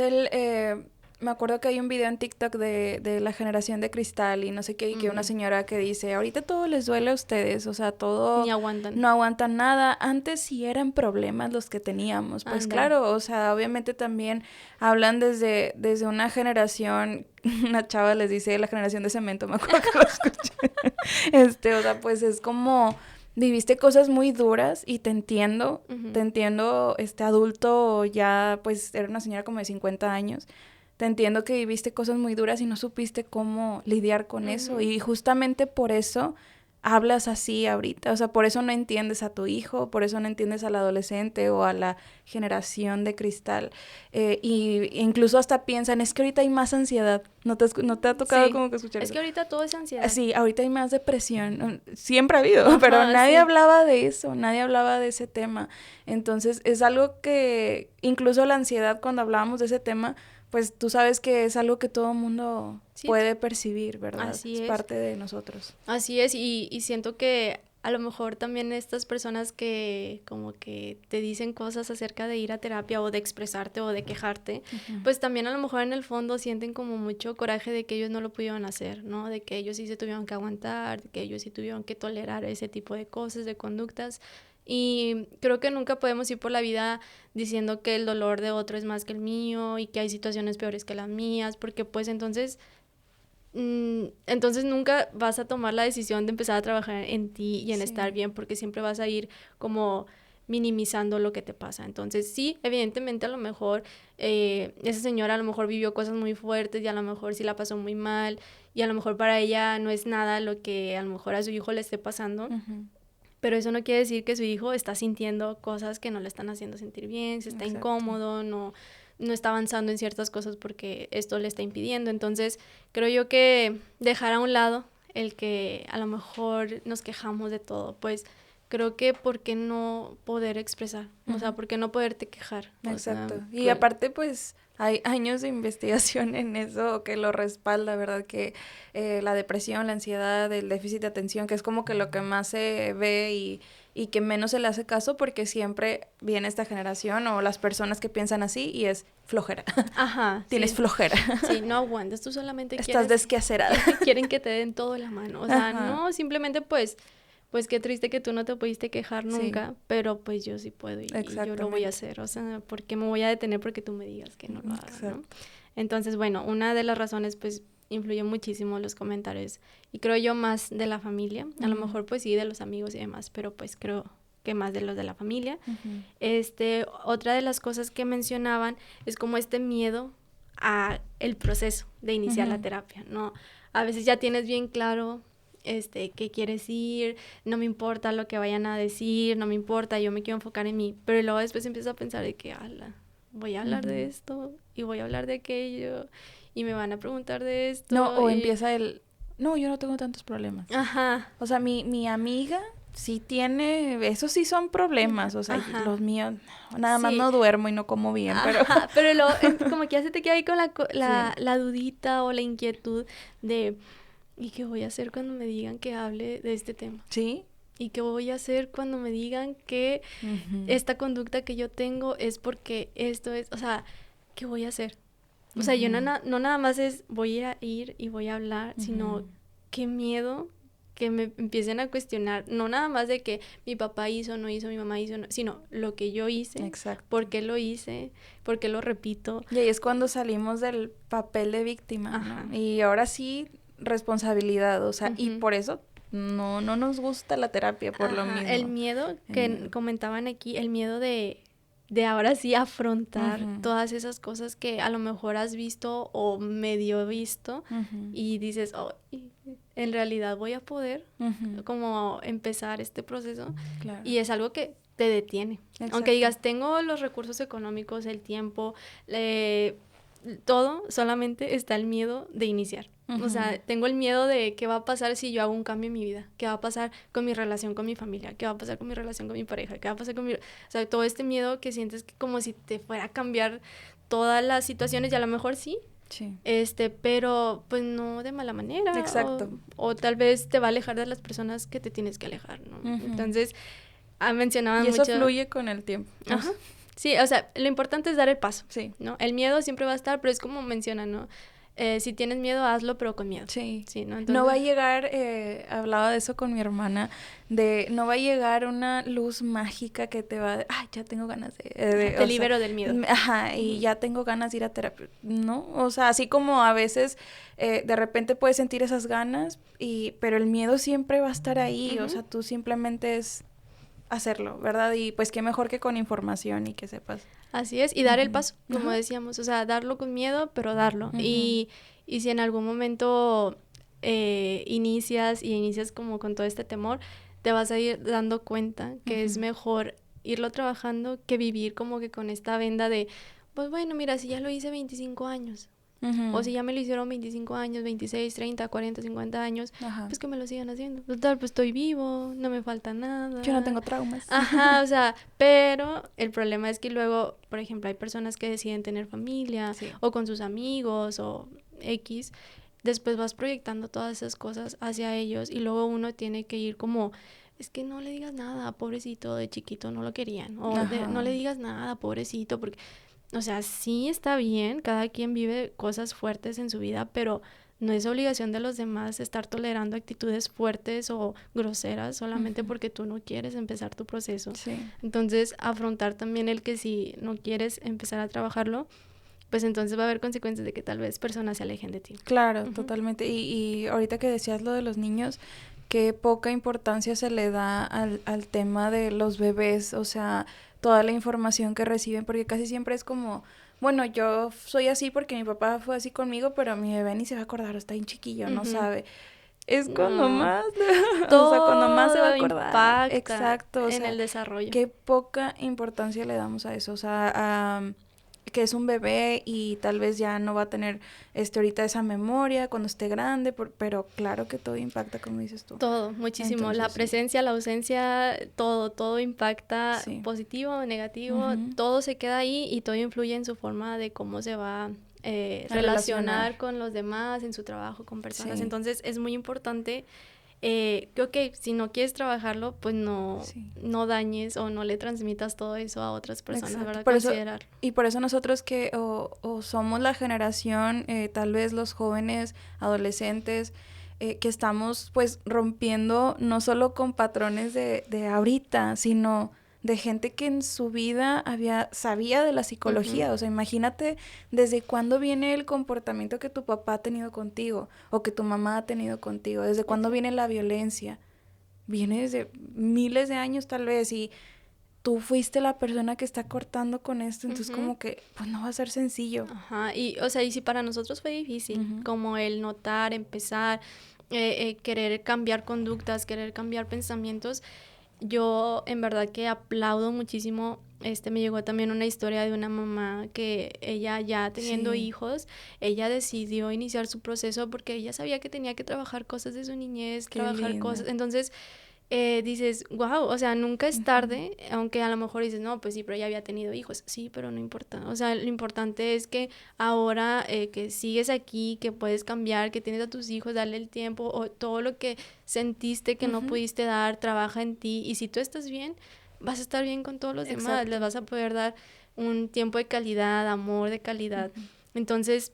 me acuerdo que hay un video en TikTok de la generación de cristal y no sé qué, y que una señora que dice, ahorita todo les duele a ustedes, o sea, todo... Ni aguantan. No aguantan nada. Antes sí eran problemas los que teníamos. Pues claro, o sea, obviamente también hablan desde una generación, una chava les dice la generación de cemento, me acuerdo que lo escuché. O sea, pues es como... Viviste cosas muy duras y te entiendo, adulto ya, pues era una señora como de 50 años, te entiendo que viviste cosas muy duras y no supiste cómo lidiar con eso, y justamente por eso hablas así ahorita, o sea, por eso no entiendes a tu hijo, por eso no entiendes al adolescente o a la generación de cristal, y incluso hasta piensan, es que ahorita hay más ansiedad, ¿no te ha tocado como que escuchar eso? Es que ahorita todo es ansiedad. Sí, ahorita hay más depresión, siempre ha habido, pero nadie hablaba de eso, nadie hablaba de ese tema, entonces es algo que, incluso la ansiedad, cuando hablábamos de ese tema, pues tú sabes que es algo que todo mundo puede percibir, ¿verdad? Así es parte de nosotros. Así es, y siento que a lo mejor también estas personas que como que te dicen cosas acerca de ir a terapia o de expresarte o de quejarte, pues también a lo mejor en el fondo sienten como mucho coraje de que ellos no lo pudieron hacer, ¿no? De que ellos sí se tuvieron que aguantar, de que ellos sí tuvieron que tolerar ese tipo de cosas, de conductas. Y creo que nunca podemos ir por la vida diciendo que el dolor de otro es más que el mío y que hay situaciones peores que las mías, porque pues entonces nunca vas a tomar la decisión de empezar a trabajar en ti y en estar bien, porque siempre vas a ir como minimizando lo que te pasa. Entonces sí, evidentemente a lo mejor esa señora a lo mejor vivió cosas muy fuertes y a lo mejor sí la pasó muy mal y a lo mejor para ella no es nada lo que a lo mejor a su hijo le esté pasando. Pero eso no quiere decir que su hijo está sintiendo cosas que no le están haciendo sentir bien, se está incómodo, no está avanzando en ciertas cosas porque esto le está impidiendo. Entonces, creo yo que dejar a un lado el que a lo mejor nos quejamos de todo, pues creo que ¿por qué no poder expresar? O sea, ¿por qué no poderte quejar? Exacto. O sea, y aparte, pues, hay años de investigación en eso que lo respalda, ¿verdad? Que la depresión, la ansiedad, el déficit de atención, que es como que lo que más se ve y que menos se le hace caso porque siempre viene esta generación o las personas que piensan así y es flojera. Ajá. Tienes sí. flojera. Sí, no aguantas, tú solamente Estás desquacerada. quieren que te den todo en la mano. O sea, Ajá. no, simplemente pues qué triste que tú no te pudiste quejar nunca, Sí. pero pues yo sí puedo y yo lo voy a hacer. O sea, ¿por qué me voy a detener porque tú me digas que no lo haga, ¿no? Entonces, bueno, una de las razones pues influyó muchísimo los comentarios y creo yo más de la familia. A lo mejor pues sí de los amigos y demás, pero pues creo que más de los de la familia. Otra de las cosas que mencionaban es como este miedo a el proceso de iniciar la terapia, ¿no? A veces ya tienes bien claro qué quieres ir, no me importa lo que vayan a decir, no me importa, yo me quiero enfocar en mí, pero luego después empiezo a pensar de que, ala, voy a hablar de esto y voy a hablar de aquello y me van a preguntar de esto. No, o empieza no, yo no tengo tantos problemas. Ajá. O sea, mi amiga sí tiene, esos sí son problemas, o sea, los míos, nada más no duermo y no como bien, pero como que ya se te queda ahí con la dudita o la inquietud de, ¿y qué voy a hacer cuando me digan que hable de este tema? Sí. ¿Y qué voy a hacer cuando me digan que esta conducta que yo tengo es porque esto es, o sea, ¿qué voy a hacer? O sea, yo no nada más es voy a ir y voy a hablar, sino qué miedo que me empiecen a cuestionar, no nada más de que mi papá hizo, no hizo, mi mamá hizo, no, sino lo que yo hice, exacto, por qué lo hice, por qué lo repito. Y ahí es cuando salimos del papel de víctima, ¿no? Y ahora sí, responsabilidad, o sea, y por eso no nos gusta la terapia por lo mismo. El miedo que comentaban aquí, el miedo de ahora sí afrontar todas esas cosas que a lo mejor has visto o medio visto y dices, oh, en realidad voy a poder como empezar este proceso. Claro. Y es algo que te detiene. Exacto. Aunque digas, tengo los recursos económicos, el tiempo, todo, solamente está el miedo de iniciar. O sea, tengo el miedo de qué va a pasar si yo hago un cambio en mi vida, qué va a pasar con mi relación con mi familia, qué va a pasar con mi relación con mi pareja, qué va a pasar con mi... O sea, todo este miedo que sientes que como si te fuera a cambiar todas las situaciones y a lo mejor sí, pero pues no de mala manera. Exacto. O tal vez te va a alejar de las personas que te tienes que alejar, ¿no? Entonces, mencionaban mucho... Y eso mucho... fluye con el tiempo. Ajá. Sí, o sea, lo importante es dar el paso, sí, ¿no? El miedo siempre va a estar, pero es como mencionan, ¿no? Si tienes miedo, hazlo, pero con miedo. Sí. ¿no? Entonces... No va a llegar, hablaba de eso con mi hermana, no va a llegar una luz mágica que te va a... ya tengo ganas de te libero del miedo. Y ya tengo ganas de ir a terapia. No, o sea, así como a veces de repente puedes sentir esas ganas, pero el miedo siempre va a estar ahí, o sea, tú simplemente es hacerlo, ¿verdad? Y pues qué mejor que con información y que sepas. Así es, y dar el paso, como decíamos, o sea, darlo con miedo, pero darlo. Y si en algún momento inicias como con todo este temor, te vas a ir dando cuenta que es mejor irlo trabajando que vivir como que con esta venda de, pues bueno, mira, si ya lo hice 25 años, o si ya me lo hicieron 25 años, 26, 30, 40, 50 años, pues que me lo sigan haciendo. Total, pues estoy vivo, no me falta nada. Yo no tengo traumas. O sea, pero el problema es que luego, por ejemplo, hay personas que deciden tener familia o con sus amigos o X, después vas proyectando todas esas cosas hacia ellos y luego uno tiene que ir como... Es que no le digas nada, pobrecito, de chiquito no lo querían. O no le digas nada, pobrecito, porque... O sea, sí está bien, cada quien vive cosas fuertes en su vida, pero no es obligación de los demás estar tolerando actitudes fuertes o groseras solamente porque tú no quieres empezar tu proceso. Sí. Entonces, afrontar también el que si no quieres empezar a trabajarlo, pues entonces va a haber consecuencias de que tal vez personas se alejen de ti. Claro, totalmente. Y ahorita que decías lo de los niños, qué poca importancia se le da al tema de los bebés, o sea, toda la información que reciben, porque casi siempre es como, bueno, yo soy así porque mi papá fue así conmigo, pero mi bebé ni se va a acordar, está bien chiquillo, no sabe. Es cuando más, todo o sea, cuando más se va a acordar. Impacta exacto, o en sea, el desarrollo. Qué poca importancia le damos a eso, o sea, que es un bebé y tal vez ya no va a tener ahorita esa memoria cuando esté grande, pero claro que todo impacta, como dices tú. Todo, muchísimo. Entonces, la presencia, la ausencia, todo impacta, sí. positivo, negativo, todo se queda ahí y todo influye en su forma de cómo se va relacionar con los demás, en su trabajo, con personas. Sí. Entonces es muy importante que, ok, si no quieres trabajarlo, pues no dañes o no le transmitas todo eso a otras personas, Exacto. ¿verdad? Considerarlo. Y por eso nosotros que o somos la generación, tal vez los jóvenes, adolescentes, que estamos pues rompiendo no solo con patrones de ahorita, sino de gente que en su vida sabía de la psicología. O sea, imagínate desde cuándo viene el comportamiento que tu papá ha tenido contigo o que tu mamá ha tenido contigo, desde cuándo viene la violencia. Viene desde miles de años tal vez y tú fuiste la persona que está cortando con esto, entonces como que pues no va a ser sencillo. Ajá, y o sea, y si para nosotros fue difícil, como el notar, empezar, querer cambiar conductas, querer cambiar pensamientos, yo en verdad que aplaudo muchísimo. Me llegó también una historia de una mamá que ella ya teniendo hijos, ella decidió iniciar su proceso porque ella sabía que tenía que trabajar cosas de su niñez, trabajar cosas, entonces dices, wow, o sea, nunca es tarde, aunque a lo mejor dices, no, pues sí, pero ella había tenido hijos, sí, pero no importa, o sea, lo importante es que ahora que sigues aquí, que puedes cambiar, que tienes a tus hijos, darle el tiempo, o todo lo que sentiste que no pudiste dar, trabaja en ti, y si tú estás bien, vas a estar bien con todos los demás, les vas a poder dar un tiempo de calidad, amor de calidad, entonces...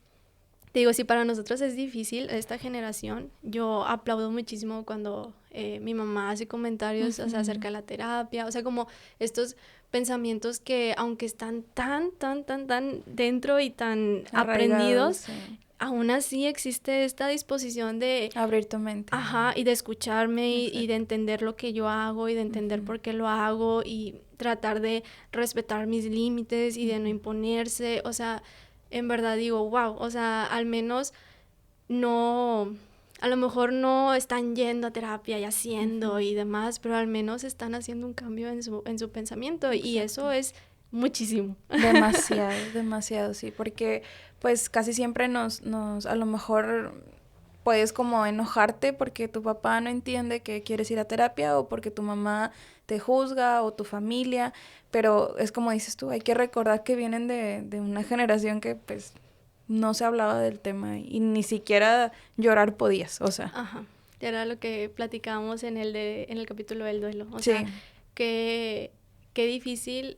Te digo, si para nosotros es difícil esta generación, yo aplaudo muchísimo cuando mi mamá hace comentarios o sea, acerca de la terapia, o sea, como estos pensamientos que aunque están tan dentro y tan aprendidos, aún así existe esta disposición de... abrir tu mente. Ajá, y de escucharme y de entender lo que yo hago y de entender por qué lo hago y tratar de respetar mis límites y de no imponerse, o sea... En verdad digo, wow, o sea, al menos no, a lo mejor no están yendo a terapia y haciendo y demás, pero al menos están haciendo un cambio en su pensamiento y eso es muchísimo. Demasiado, sí, porque pues casi siempre a lo mejor puedes como enojarte porque tu papá no entiende que quieres ir a terapia o porque tu mamá te juzga o tu familia, pero es como dices tú, hay que recordar que vienen de una generación que pues no se hablaba del tema y ni siquiera llorar podías, o sea. Ajá, era lo que platicábamos en el capítulo del duelo, o sea, qué difícil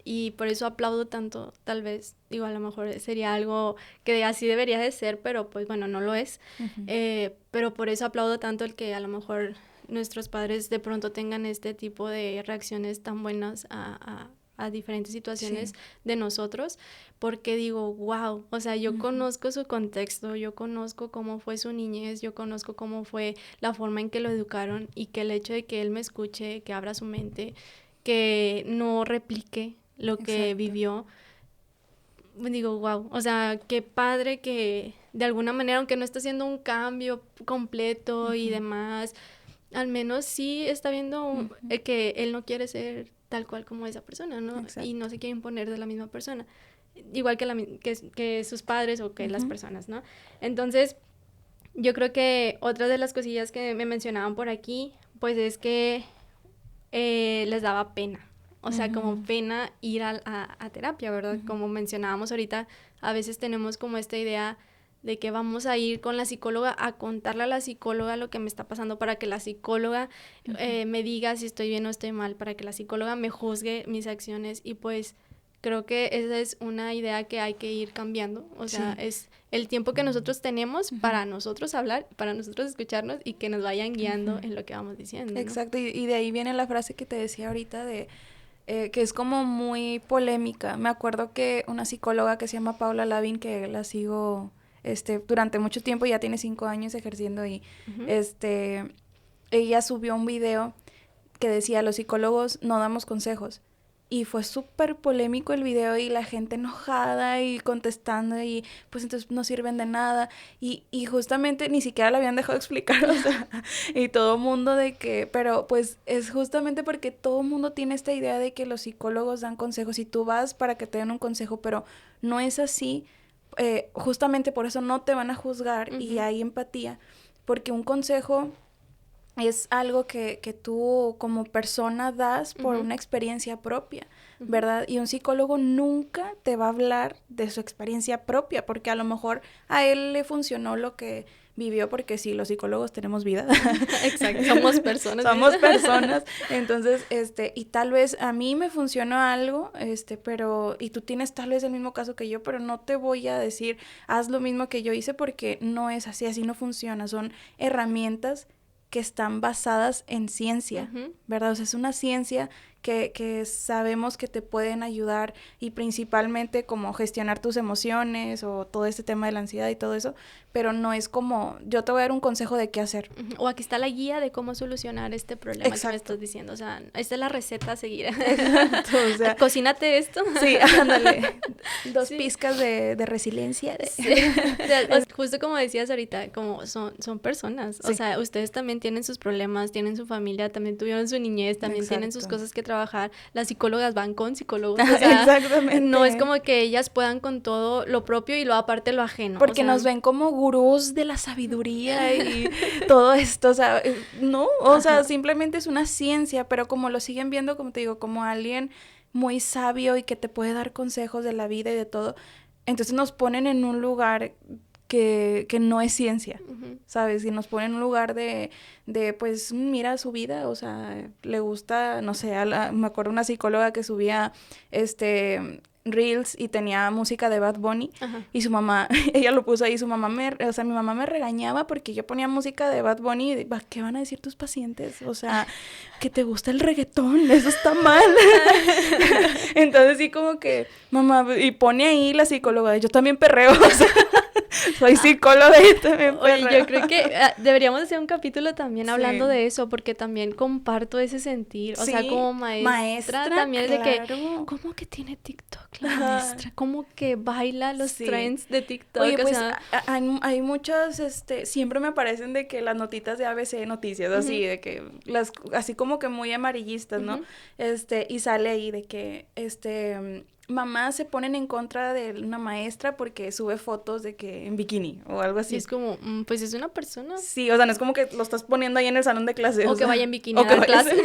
y por eso aplaudo tanto, tal vez, digo, a lo mejor sería algo que así debería de ser, pero pues bueno, no lo es, pero por eso aplaudo tanto el que a lo mejor nuestros padres de pronto tengan este tipo de reacciones tan buenas a diferentes situaciones de nosotros, porque digo, wow, o sea, yo conozco su contexto, yo conozco cómo fue su niñez, yo conozco cómo fue la forma en que lo educaron y que el hecho de que él me escuche, que abra su mente, que no replique lo que vivió, digo, wow, o sea, qué padre que de alguna manera, aunque no está haciendo un cambio completo y demás, al menos sí está viendo que él no quiere ser tal cual como esa persona, ¿no? Y no se quiere imponer de la misma persona, igual que sus padres o que las personas, ¿no? Entonces, yo creo que otra de las cosillas que me mencionaban por aquí, pues es que les daba pena. O sea, como pena ir a terapia, ¿verdad? Como mencionábamos ahorita, a veces tenemos como esta idea de que vamos a ir con la psicóloga a contarle a la psicóloga lo que me está pasando para que la psicóloga me diga si estoy bien o estoy mal, para que la psicóloga me juzgue mis acciones y pues creo que esa es una idea que hay que ir cambiando, o sea, es el tiempo que nosotros tenemos para nosotros hablar, para nosotros escucharnos y que nos vayan guiando en lo que vamos diciendo, ¿no? Exacto, y de ahí viene la frase que te decía ahorita de que es como muy polémica. Me acuerdo que una psicóloga que se llama Paula Lavín, que la sigo durante mucho tiempo, ya tiene 5 años ejerciendo y ella subió un video que decía, los psicólogos no damos consejos. y fue súper polémico el video y la gente enojada y contestando y pues entonces no sirven de nada y justamente ni siquiera le habían dejado explicar, o sea, y todo mundo de que, pero pues es justamente porque todo mundo tiene esta idea de que los psicólogos dan consejos y tú vas para que te den un consejo, pero no es así, justamente por eso no te van a juzgar y hay empatía, porque un consejo es algo que tú como persona das por una experiencia propia, ¿verdad? Y un psicólogo nunca te va a hablar de su experiencia propia, porque a lo mejor a él le funcionó lo que vivió, porque sí, los psicólogos tenemos vida. Exacto, somos personas. Somos personas, entonces, y tal vez a mí me funcionó algo, pero, y tú tienes tal vez el mismo caso que yo, pero no te voy a decir, haz lo mismo que yo hice, porque no es así, así no funciona, son herramientas que están basadas en ciencia, ¿verdad? O sea, es una ciencia que sabemos que te pueden ayudar y principalmente como gestionar tus emociones o todo este tema de la ansiedad y todo eso, pero no es como, yo te voy a dar un consejo de qué hacer. O aquí está la guía de cómo solucionar este problema que me estás diciendo, o sea, esta es la receta a seguir. Exacto, o sea, cocínate esto. Sí, ándale, dos pizcas de resiliencia. Sí. Justo como decías ahorita, como son personas, o sea, ustedes también tienen sus problemas, tienen su familia, también tuvieron su niñez, también tienen sus cosas que trabajar, las psicólogas van con psicólogos, o sea, exactamente. No es como que ellas puedan con todo lo propio y luego aparte lo ajeno. Porque nos ven como gurús de la sabiduría y todo esto, o sea, no, o sea, simplemente es una ciencia, pero como lo siguen viendo, como te digo, como alguien muy sabio y que te puede dar consejos de la vida y de todo, entonces nos ponen en un lugar que no es ciencia, ¿sabes? Y nos ponen en un lugar de pues, mira su vida, o sea, le gusta, no sé, me acuerdo una psicóloga que subía, Reels y tenía música de Bad Bunny y su mamá, ella lo puso ahí, mi mamá me regañaba porque yo ponía música de Bad Bunny y ¿qué van a decir tus pacientes? O sea, que te gusta el reggaetón, eso está mal. Entonces sí como que, mamá, y pone ahí la psicóloga, yo también perreo, o sea, soy psicóloga y también perreo. Oye, yo creo que deberíamos hacer un capítulo también hablando de eso, porque también comparto ese sentir, o sea, como maestra también claro. Es de que, ¿cómo que tiene TikTok la maestra? ¿Cómo que baila los trends de TikTok? Oye, pues hay muchos, siempre me aparecen de que las notitas de ABC Noticias, así, de que así como que muy amarillistas, ¿no? Y sale ahí de que, mamás se ponen en contra de una maestra porque sube fotos de que en bikini o algo así. Y es como, pues es una persona. Sí, o sea, no es como que lo estás poniendo ahí en el salón de clases. O que vaya en bikini a dar clase.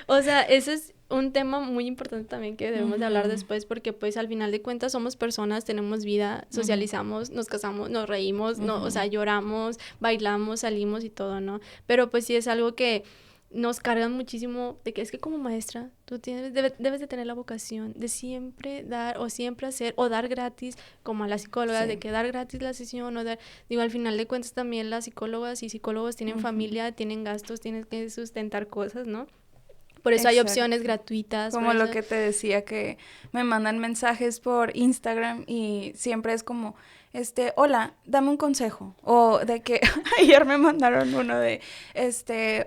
O sea, eso es un tema muy importante también que debemos de hablar después, porque pues al final de cuentas somos personas, tenemos vida, socializamos, nos casamos, nos reímos, no, o sea, lloramos, bailamos, salimos y todo, ¿no? Pero pues sí es algo que nos cargan muchísimo de que es que como maestra tú debes de tener la vocación de siempre dar o siempre hacer o dar gratis, como a las psicólogas, de que dar gratis la sesión o dar, digo, al final de cuentas también las psicólogas y psicólogos tienen familia, tienen gastos, tienen que sustentar cosas, ¿no? Por eso hay opciones gratuitas. Como lo que te decía, que me mandan mensajes por Instagram y siempre es como, hola, dame un consejo. O de que ayer me mandaron uno de,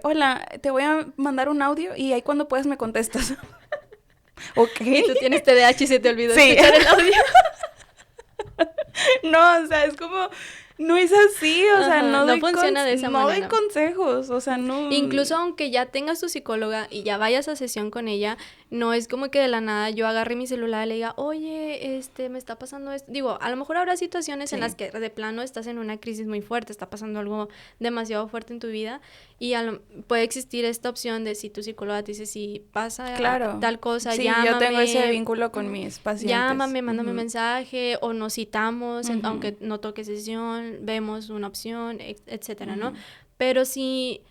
hola, te voy a mandar un audio y ahí cuando puedas me contestas. Ok. Y tú tienes TDAH y se te olvidó escuchar el audio. No, o sea, es como... No es así, o sea, no funciona de esa manera. No doy consejos, o sea, no... Incluso aunque ya tengas tu psicóloga y ya vayas a sesión con ella, no es como que de la nada yo agarre mi celular y le diga, oye, me está pasando esto. Digo, a lo mejor habrá situaciones en las que de plano estás en una crisis muy fuerte, está pasando algo demasiado fuerte en tu vida y puede existir esta opción de si tu psicóloga te dice, si pasa tal cosa, llámame. Yo tengo ese vínculo con mis pacientes. Llámame, mándame mensaje o nos citamos, aunque no toque sesión, vemos una opción, etcétera, ¿no? Pero si,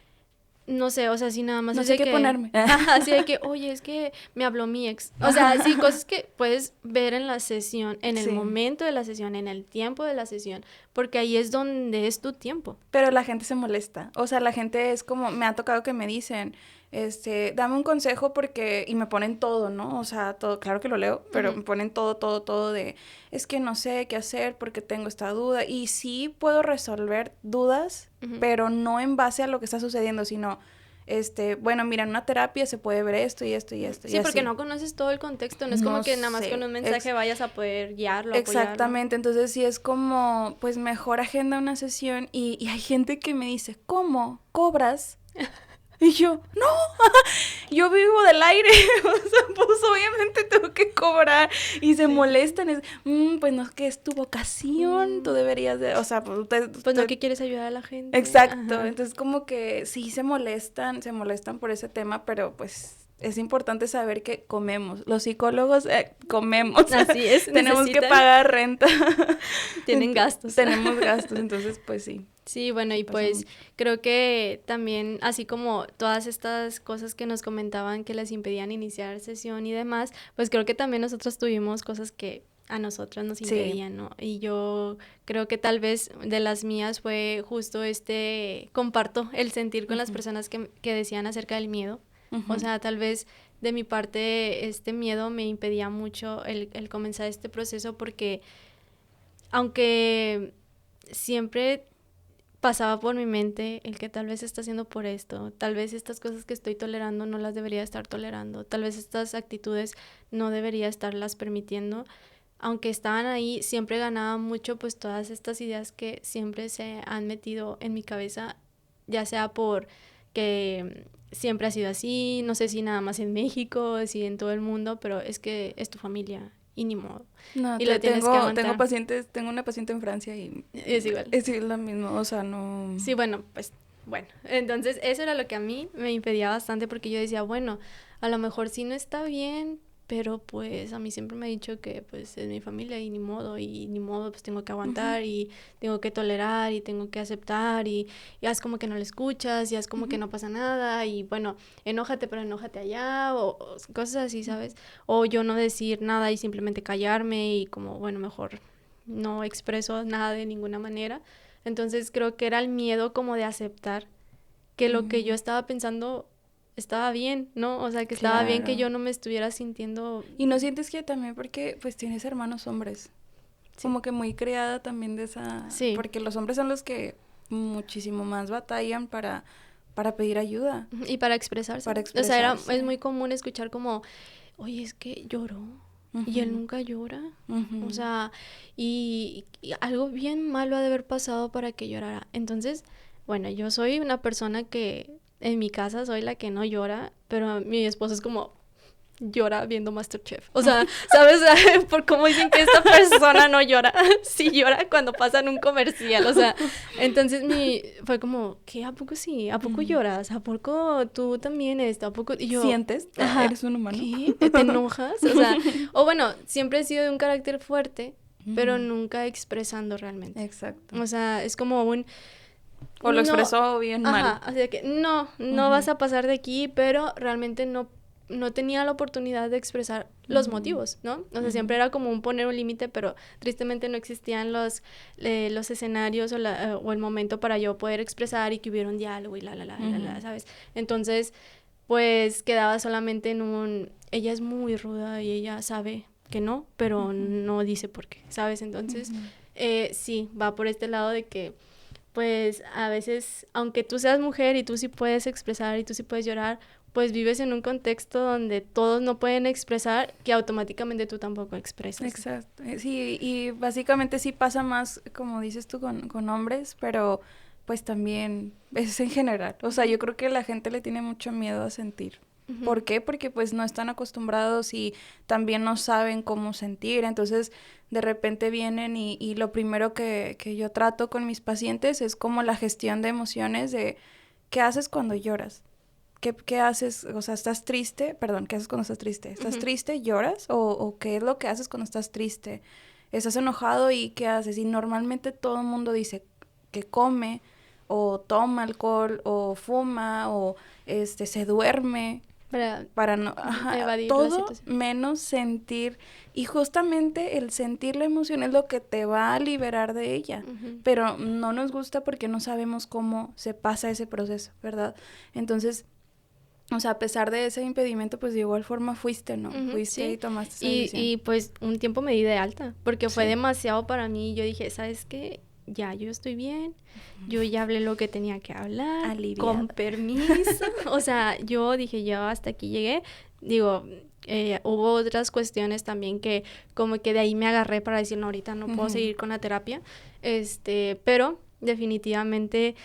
no sé, o sea, si nada más no sé qué ponerme. Así de que, oye, es que me habló mi ex. O sea, sí, cosas que puedes ver en la sesión, en el momento de la sesión, en el tiempo de la sesión, porque ahí es donde es tu tiempo. Pero la gente se molesta. O sea, la gente es como, me ha tocado que me dicen, dame un consejo porque, y me ponen todo, ¿no? O sea, todo, claro que lo leo, pero me ponen todo de, es que no sé qué hacer porque tengo esta duda. Y sí puedo resolver dudas, pero no en base a lo que está sucediendo, sino bueno, mira, en una terapia se puede ver esto y esto y esto. Sí, y porque así. no conoces todo el contexto, no es como No que nada más sé. con un mensaje vayas a poder guiarlo, Exactamente, entonces sí es como, pues mejor agenda una sesión y hay gente que me dice, ¿cómo? ¿Cobras? Y yo, no, yo vivo del aire, o sea, pues obviamente tengo que cobrar y se molestan, pues no es que es tu vocación, tú deberías de, o sea, pues no que quieres ayudar a la gente. Exacto, Ajá. entonces como que sí se molestan por ese tema, pero pues es importante saber que comemos, los psicólogos comemos, Así es, tenemos que necesitan, pagar renta, tienen gastos. tenemos gastos, entonces pues sí. Sí, bueno, Sí y pasa pues mucho. creo que también, así como todas estas cosas que nos comentaban que les impedían iniciar sesión y demás, pues creo que también nosotros tuvimos cosas que a nosotros nos Sí. impedían, ¿no? Y yo creo que tal vez de las mías fue justo comparto el sentir con las personas que decían acerca del miedo. O sea, tal vez de mi parte este miedo me impedía mucho el comenzar este proceso porque aunque siempre pasaba por mi mente el que tal vez está haciendo por esto, tal vez estas cosas que estoy tolerando no las debería estar tolerando, tal vez estas actitudes no debería estarlas permitiendo, aunque estaban ahí, siempre ganaba mucho pues todas estas ideas que siempre se han metido en mi cabeza, ya sea por que siempre ha sido así, no sé si nada más en México, si en todo el mundo, pero es que es tu familia y ni modo. No, Y lo tienes que aguantar. tengo una paciente en Francia y es igual. Es lo mismo, o sea, no... Sí, bueno, pues bueno, entonces eso era lo que a mí me impedía bastante porque yo decía, bueno, a lo mejor sí no está bien, pero pues a mí siempre me ha dicho que pues es mi familia y ni modo, pues tengo que aguantar y tengo que tolerar y tengo que aceptar y haz como que no le escuchas y haz como que no pasa nada y bueno, enójate pero enójate allá o cosas así, ¿sabes? O yo no decir nada y simplemente callarme y como, bueno, mejor no expreso nada de ninguna manera. Entonces creo que era el miedo como de aceptar que lo que yo estaba pensando estaba bien, ¿no? O sea, que estaba bien que yo no me estuviera sintiendo... Y no sientes que también porque pues tienes hermanos hombres, Sí. como que muy criada también de esa... Sí. Porque los hombres son los que muchísimo más batallan para pedir ayuda. Y para expresarse. Para O sea, expresarse. es muy común escuchar como, oye, es que lloró. Y él nunca llora. O sea, y algo bien malo ha de haber pasado para que llorara. Entonces, bueno, yo soy una persona que en mi casa soy la que no llora, pero mi esposo es como llora viendo MasterChef. O sea, ¿sabes? Por cómo dicen que esta persona no llora. Sí llora cuando pasan un comercial. O sea, entonces fue como, ¿qué? ¿A poco sí? ¿A poco lloras? ¿A poco tú también esto? ¿A poco? Y yo, ¿sientes? Ajá, ¿Eres un humano? ¿qué? ¿Te enojas? O sea, o bueno, siempre he sido de un carácter fuerte, pero nunca expresando realmente. Exacto. O sea, es como un... O lo expresó bien mal. Ajá, así de que no vas a pasar de aquí, pero realmente no tenía la oportunidad de expresar los motivos, ¿no? O sea, siempre era como poner un límite, pero tristemente no existían los escenarios o el momento para yo poder expresar y que hubiera un diálogo y ¿sabes? Entonces, pues quedaba solamente ella es muy ruda y ella sabe que no, pero no dice por qué, ¿sabes? Entonces, sí, va por este lado de que pues a veces, aunque tú seas mujer y tú sí puedes expresar y tú sí puedes llorar, pues vives en un contexto donde todos no pueden expresar, que automáticamente tú tampoco expresas. Exacto. Sí, y básicamente sí pasa más, como dices tú, con hombres, pero pues también es en general. O sea, yo creo que la gente le tiene mucho miedo a sentir. ¿Por qué? Porque pues no están acostumbrados y también no saben cómo sentir. Entonces, de repente vienen y lo primero que yo trato con mis pacientes es como la gestión de emociones de ¿qué haces cuando lloras? ¿Qué haces? O sea, ¿estás triste? Perdón, ¿qué haces cuando estás triste? ¿Estás triste? ¿Lloras? ¿O qué es lo que haces cuando estás triste? ¿Estás enojado y qué haces? Y normalmente todo el mundo dice que come o toma alcohol o fuma o se duerme para no evadir la todo situación. menos sentir, y justamente el sentir la emoción es lo que te va a liberar de ella, pero no nos gusta porque no sabemos cómo se pasa ese proceso, ¿verdad? Entonces, o sea, a pesar de ese impedimento, pues de igual forma fuiste, ¿no? Fuiste sí. y tomaste esa decisión. Y pues un tiempo me di de alta, porque fue demasiado para mí. Yo dije, ¿sabes qué? ya, yo estoy bien, yo ya hablé lo que tenía que hablar, aliviada, con permiso, o sea, yo dije, yo hasta aquí llegué, digo, hubo otras cuestiones también que como que de ahí me agarré para decir, no, ahorita no puedo seguir con la terapia, pero definitivamente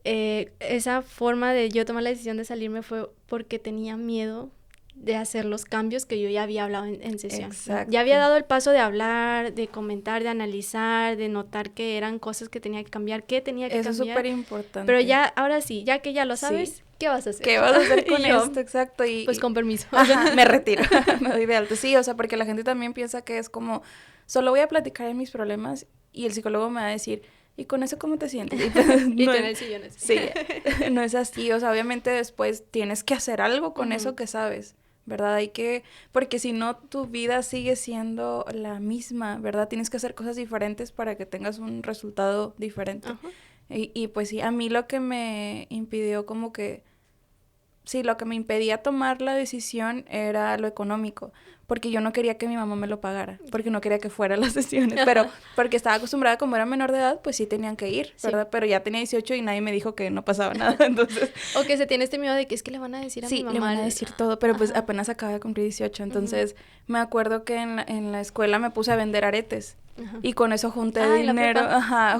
esa forma de yo tomar la decisión de salirme fue porque tenía miedo de hacer los cambios que yo ya había hablado en sesión. Exacto. Ya había dado el paso de hablar, de comentar, de analizar, de notar que eran cosas que tenía que cambiar, que tenía que cambiar. Eso es súper importante. Pero ya, ahora sí, ya que ya lo sabes, sí. ¿qué vas a hacer? ¿Qué vas a hacer con yo, esto? Exacto. Pues con permiso. Ajá, me retiro, me doy de alto. Sí, o sea, porque la gente también piensa que es como, solo voy a platicar de mis problemas y el psicólogo me va a decir, ¿y con eso cómo te sientes? Y, pues, y no, tener sillones. Sí, no es así. O sea, obviamente después tienes que hacer algo con eso que sabes, ¿verdad? Hay que, porque si no, tu vida sigue siendo la misma, ¿verdad? Tienes que hacer cosas diferentes para que tengas un resultado diferente. Y pues sí, a mí lo que me impidió como que, sí, lo que me impedía tomar la decisión era lo económico, porque yo no quería que mi mamá me lo pagara, porque no quería que fuera a las sesiones, pero porque estaba acostumbrada, como era menor de edad, pues sí tenían que ir, ¿verdad? Sí. Pero ya tenía 18 y nadie me dijo que no pasaba nada, entonces... O que se tiene este miedo de que es que le van a decir a mi mamá. Sí, le van a decir todo, pero pues apenas acaba de cumplir 18, entonces me acuerdo que en la escuela me puse a vender aretes, y con eso junté dinero,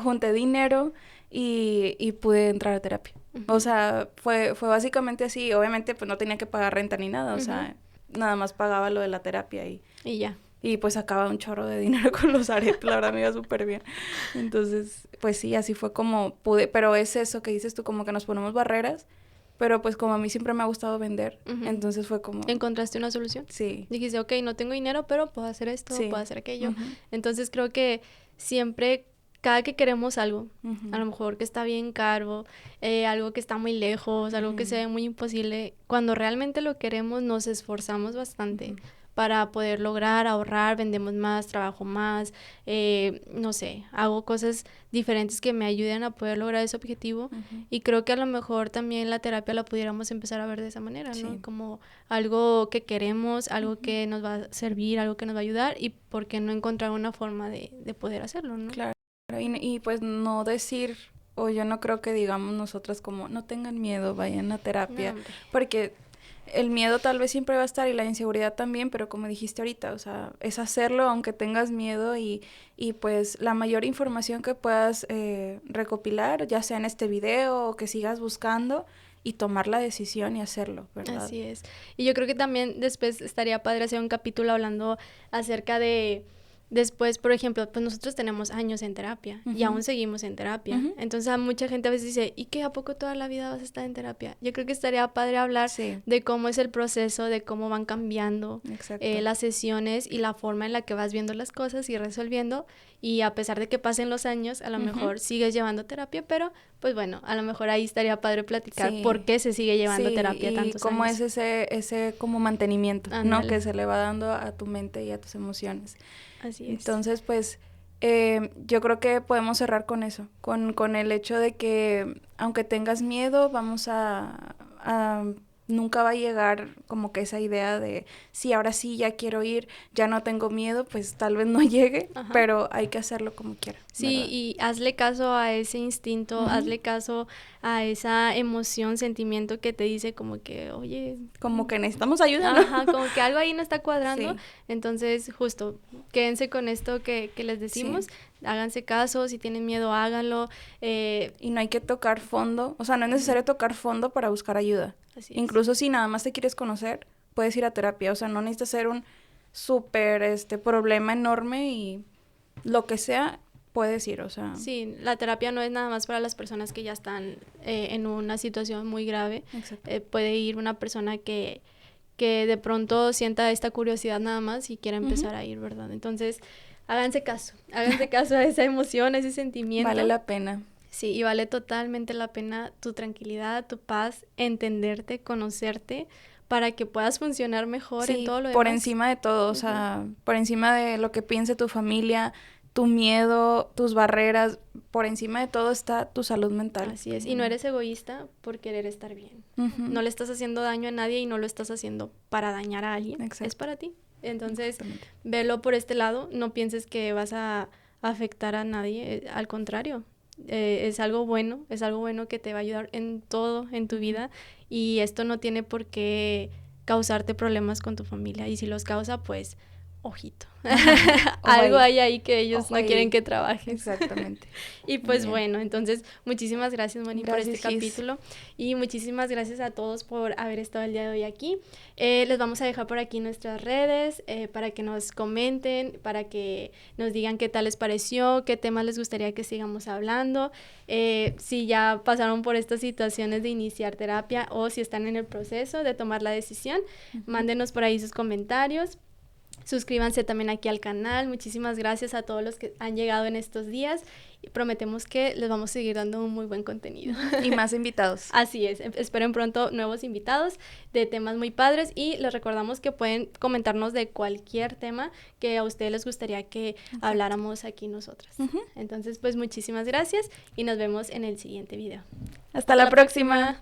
junté dinero y pude entrar a terapia. O sea, fue básicamente así. Obviamente, pues no tenía que pagar renta ni nada. O sea, nada más pagaba lo de la terapia y ya. Y pues sacaba un chorro de dinero con los aretes. La verdad me iba súper bien. Entonces, pues sí, así fue como pude. Pero es eso que dices tú, como que nos ponemos barreras. Pero pues como a mí siempre me ha gustado vender. Entonces fue como... ¿Encontraste una solución? Sí. Dijiste, ok, no tengo dinero, pero puedo hacer esto, puedo hacer aquello. Entonces creo que siempre... Cada que queremos algo, a lo mejor que está bien caro, algo que está muy lejos, algo que se ve muy imposible, cuando realmente lo queremos nos esforzamos bastante para poder lograr, ahorrar, vendemos más, trabajo más, no sé, hago cosas diferentes que me ayuden a poder lograr ese objetivo y creo que a lo mejor también la terapia la pudiéramos empezar a ver de esa manera, ¿no? Como algo que queremos, algo que nos va a servir, algo que nos va a ayudar y por qué no encontrar una forma de poder hacerlo, ¿no? Claro. Y pues no decir, o yo no creo que digamos nosotras como, no tengan miedo, vayan a terapia, porque el miedo tal vez siempre va a estar y la inseguridad también, pero como dijiste ahorita, o sea, es hacerlo aunque tengas miedo y pues la mayor información que puedas recopilar, ya sea en este video o que sigas buscando y tomar la decisión y hacerlo, ¿verdad? Así es. Y yo creo que también después estaría padre hacer un capítulo hablando acerca de... Después, por ejemplo, pues nosotros tenemos años en terapia y aún seguimos en terapia. Entonces, a mucha gente a veces dice, ¿y qué? ¿A poco toda la vida vas a estar en terapia? Yo creo que estaría padre hablar de cómo es el proceso, de cómo van cambiando las sesiones y la forma en la que vas viendo las cosas y resolviendo. Y a pesar de que pasen los años, a lo mejor sigues llevando terapia, pero pues bueno, a lo mejor ahí estaría padre platicar por qué se sigue llevando terapia tantos años. Y cómo es ese como mantenimiento, ¿no? Que se le va dando a tu mente y a tus emociones. Así es. Entonces, pues, yo creo que podemos cerrar con eso, con el hecho de que aunque tengas miedo, vamos a nunca va a llegar como que esa idea de, sí, ahora sí, ya quiero ir, ya no tengo miedo, pues tal vez no llegue, pero hay que hacerlo como quiera. Sí, ¿verdad? y hazle caso a ese instinto, hazle caso a esa emoción, sentimiento que te dice como que, oye... Como que necesitamos ayuda, ¿no? Ajá, como que algo ahí no está cuadrando. Entonces, justo, quédense con esto que les decimos, háganse caso, si tienen miedo, háganlo. Y no hay que tocar fondo, o sea, no es necesario tocar fondo para buscar ayuda. Así es. Incluso si nada más te quieres conocer, puedes ir a terapia, o sea, no necesitas ser un súper problema enorme y lo que sea, puedes ir, o sea... Sí, la terapia no es nada más para las personas que ya están en una situación muy grave. Puede ir una persona que de pronto sienta esta curiosidad nada más y quiera empezar a ir, ¿verdad? Entonces, háganse caso a esa emoción, a ese sentimiento. Vale la pena. Sí, y vale totalmente la pena tu tranquilidad, tu paz, entenderte, conocerte, para que puedas funcionar mejor en todo lo demás. Por encima de todo, o sea, por encima de lo que piense tu familia, tu miedo, tus barreras, por encima de todo está tu salud mental. Así es, y no eres egoísta por querer estar bien. No le estás haciendo daño a nadie y no lo estás haciendo para dañar a alguien. Es para ti. Entonces, velo por este lado, no pienses que vas a afectar a nadie, al contrario. Es algo bueno que te va a ayudar en todo en tu vida, y esto no tiene por qué causarte problemas con tu familia, y si los causa, pues ojito. Algo hay ahí que ellos no quieren que trabajes. Exactamente. Y pues bueno, entonces muchísimas gracias, Moni, por este capítulo, y muchísimas gracias a todos por haber estado el día de hoy aquí. Les vamos a dejar por aquí nuestras redes para que nos comenten, para que nos digan qué tal les pareció, qué temas les gustaría que sigamos hablando, si ya pasaron por estas situaciones de iniciar terapia o si están en el proceso de tomar la decisión. Mándenos por ahí sus comentarios. Suscríbanse también aquí al canal. Muchísimas gracias a todos los que han llegado en estos días, y prometemos que les vamos a seguir dando un muy buen contenido. Y más invitados. Así es, esperen pronto nuevos invitados de temas muy padres, y les recordamos que pueden comentarnos de cualquier tema que a ustedes les gustaría que habláramos aquí nosotras. Entonces, pues muchísimas gracias y nos vemos en el siguiente video. Hasta la próxima.